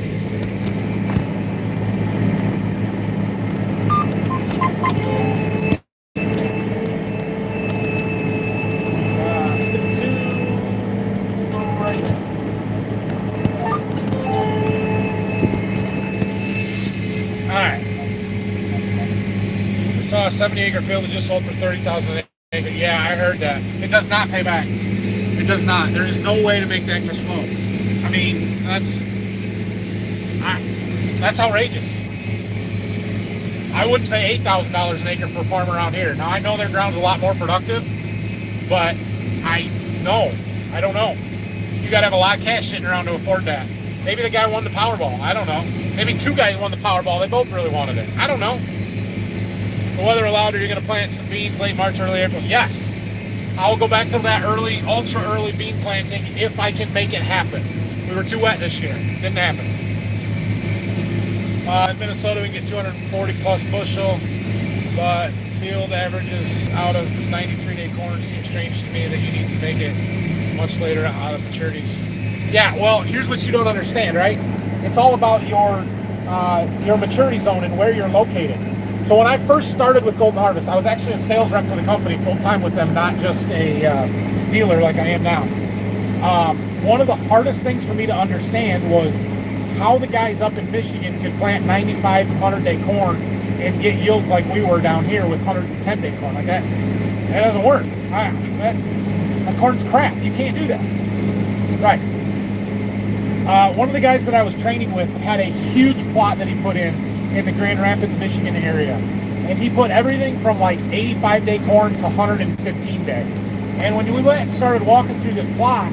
S1: Alright. I saw a 70-acre field that just sold for $30,000 an acre. Yeah, I heard that. It does not pay back. It does not. There is no way to make that cash flow. I mean, that's outrageous. I wouldn't pay $8,000 an acre for a farm around here. Now, I know their ground's a lot more productive, but I don't know. You got to have a lot of cash sitting around to afford that. Maybe the guy won the Powerball. I don't know. Maybe two guys won the Powerball. They both really wanted it. I don't know. The weather allowed, are you going to plant some beans late March, early April? Yes. I'll go back to that early, ultra early bean planting if I can make it happen. We were too wet this year. Didn't happen. In Minnesota, we get 240 plus bushel, but field averages out of 93-day corn. Seems strange to me that you need to make it much later out of maturities. Yeah, well, here's what you don't understand, right? It's all about your maturity zone and where you're located. So when I first started with Golden Harvest, I was actually a sales rep for the company full-time with them, not just a dealer like I am now. One of the hardest things for me to understand was how the guys up in Michigan could plant 95 and 100-day corn and get yields like we were down here with 110-day corn. Like that doesn't work. That corn's crap. You can't do that. Right. One of the guys that I was training with had a huge plot that he put in the Grand Rapids, Michigan area. And he put everything from like 85-day corn to 115-day. And when we went and started walking through this plot,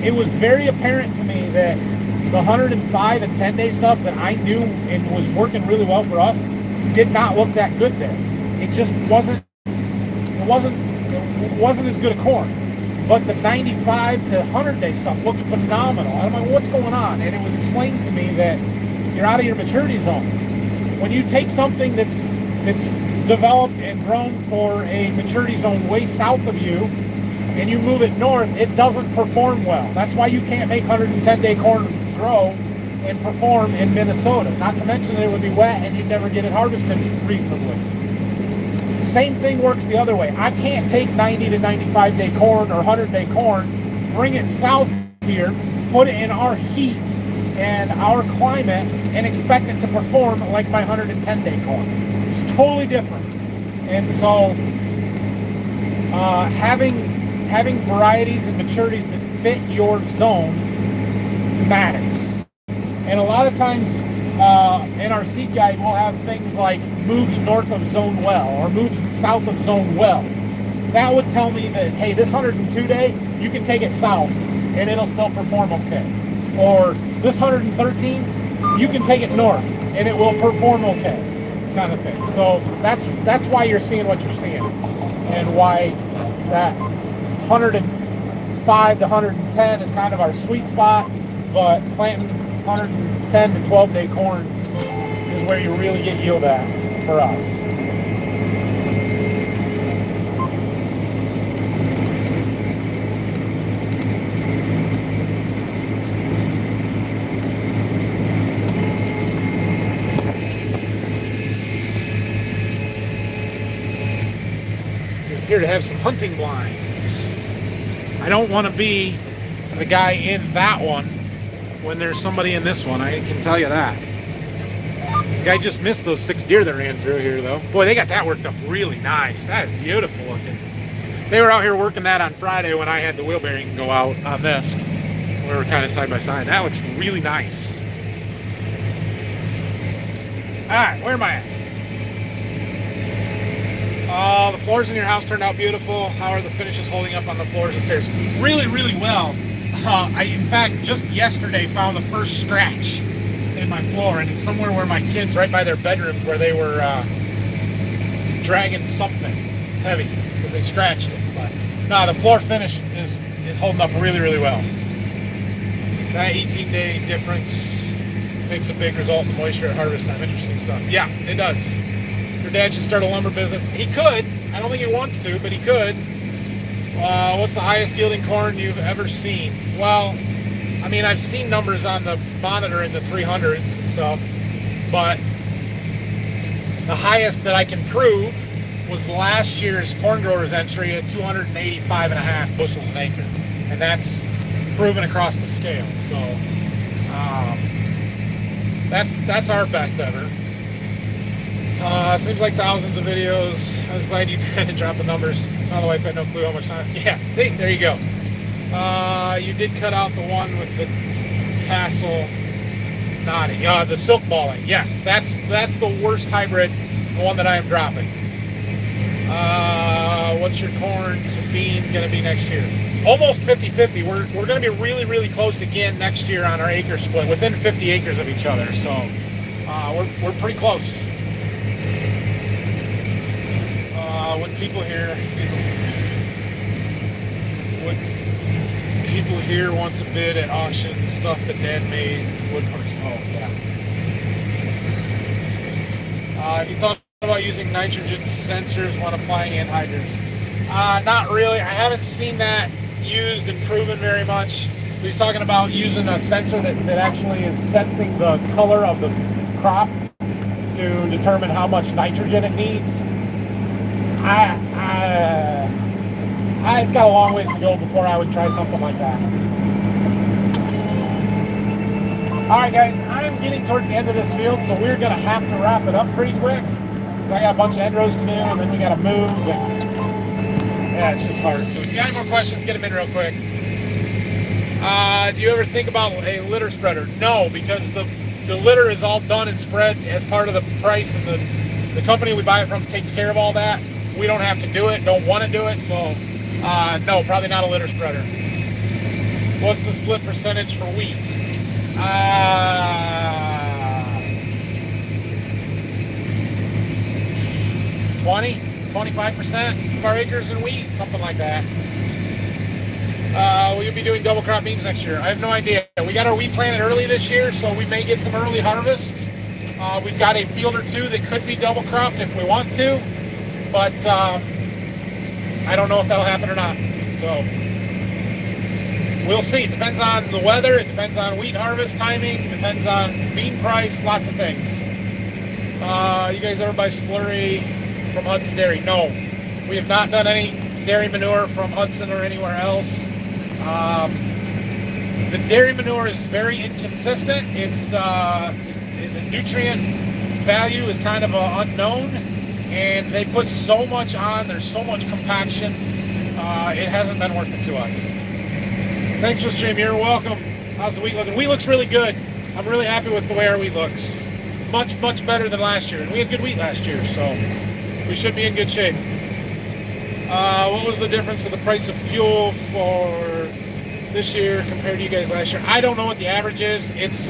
S1: it was very apparent to me that the 105 and 10-day stuff that I knew and was working really well for us did not look that good there. It just wasn't as good a corn. But the 95 to 100-day stuff looked phenomenal. I'm like, what's going on? And it was explained to me that you're out of your maturity zone. When you take something that's developed and grown for a maturity zone way south of you, and you move it north, it doesn't perform well. That's why you can't make 110-day corn grow and perform in Minnesota. Not to mention that it would be wet and you'd never get it harvested reasonably. Same thing works the other way. I can't take 90 to 95-day corn or 100-day corn, bring it south here, put it in our heat and our climate, and expect it to perform like my 110-day corn. It's totally different. And so having varieties and maturities that fit your zone matters. And a lot of times in our seed guide, we'll have things like moves north of zone well or moves south of zone well. That would tell me that, hey, this 102-day, you can take it south and it'll still perform okay. Or this 113, you can take it north and it will perform okay, kind of thing. So that's why you're seeing what you're seeing, and why that 105 95 to 110 is kind of our sweet spot, but planting 110 to 12-day corns is where you really get yield at for us. Here to have some hunting blinds. I don't want to be the guy in that one when there's somebody in this one. I can tell you that. The guy just missed those 6 deer that ran through here, though. Boy, they got that worked up really nice. That is beautiful looking. They were out here working that on Friday when I had the wheel bearing go out on this. We were kind of side by side. That looks really nice. All right, where am I at? The floors in your house turned out beautiful. How are the finishes holding up on the floors and stairs? Really, really well. I, in fact, just yesterday found the first scratch in my floor, and it's somewhere where my kids, right by their bedrooms, where they were dragging something heavy because they scratched it. But no, the floor finish is holding up really, really well. That 18-day difference makes a big result in the moisture at harvest time. Interesting stuff. Yeah, it does. Your dad should start a lumber business. He could. I don't think he wants to, but he could. What's the highest yielding corn you've ever seen? Well, I mean, I've seen numbers on the monitor in the 300s and stuff, but the highest that I can prove was last year's corn growers entry at 285.5 bushels an acre, and that's proven across the scale. So that's our best ever. Seems like thousands of videos. I was glad you kind of dropped the numbers. My wife had no clue how much time. Yeah, see, there you go. You did cut out the one with the tassel knotting. The silk balling. Yes, that's the worst hybrid, the one that I am dropping. What's your corn to bean going to be next year? Almost 50-50. We're going to be really, really close again next year on our acre split, within 50 acres of each other. So we're pretty close. Would people here want to bid at auction stuff that Dad made? Oh, yeah. Have you thought about using nitrogen sensors when applying anhydrous? Not really. I haven't seen that used and proven very much. He's talking about using a sensor that actually is sensing the color of the crop to determine how much nitrogen it needs. It's got a long ways to go before I would try something like that. All right, guys, I'm getting towards the end of this field, so we're going to have to wrap it up pretty quick because I got a bunch of end rows to do, and then we got to move. Yeah, it's just hard. So if you got any more questions, get them in real quick. Do you ever think about a litter spreader? No, because the litter is all done and spread as part of the price, and the company we buy it from takes care of all that. We don't have to do it, don't want to do it, so no, probably not a litter spreader. What's the split percentage for wheat? 25% of our acres in wheat, something like that. Will you be doing double crop beans next year? I have no idea. We got our wheat planted early this year, so we may get some early harvest. We've got a field or two that could be double cropped if we want to, but I don't know if that'll happen or not. So we'll see. It depends on the weather. It depends on wheat harvest timing. It depends on bean price. Lots of things. You guys ever buy slurry from Hudson Dairy? No, we have not done any dairy manure from Hudson or anywhere else. The dairy manure is very inconsistent. It's the nutrient value is kind of unknown, and they put so much on. There's so much compaction. It hasn't been worth it to us. Thanks for the stream. You're welcome. How's the wheat looking? Wheat looks really good. I'm really happy with the way our wheat looks. Much, much better than last year. And we had good wheat last year, so we should be in good shape. What was the difference of the price of fuel for this year compared to you guys last year? I don't know what the average is. It's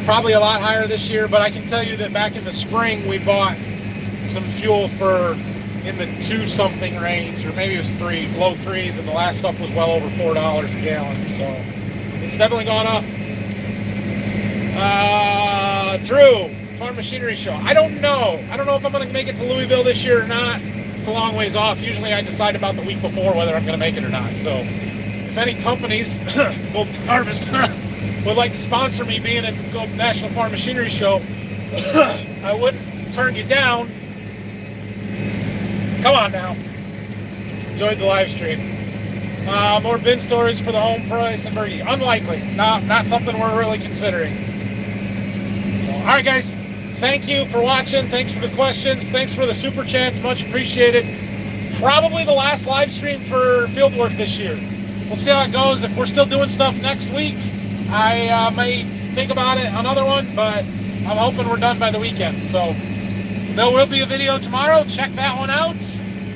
S1: probably a lot higher this year, but I can tell you that back in the spring we bought some fuel for in the 2-something range, or maybe it was low threes, and the last stuff was well over $4 a gallon. So it's definitely gone up. Drew, Farm Machinery Show. I don't know. I don't know if I'm going to make it to Louisville this year or not. It's a long ways off. Usually I decide about the week before whether I'm going to make it or not. So if any companies, Gold Harvest, would like to sponsor me being at the National Farm Machinery Show, I wouldn't turn you down. Come on now. Enjoyed the live stream. More bin storage for the home price and Birdie. Unlikely. Not something we're really considering. So, all right, guys. Thank you for watching. Thanks for the questions. Thanks for the super chats. Much appreciated. Probably the last live stream for fieldwork this year. We'll see how it goes. If we're still doing stuff next week, I may think about it, another one, but I'm hoping we're done by the weekend. So there will be a video tomorrow. Check that one out.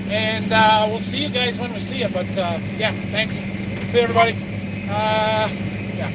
S1: And we'll see you guys when we see you. But yeah, thanks. See you, everybody. Yeah.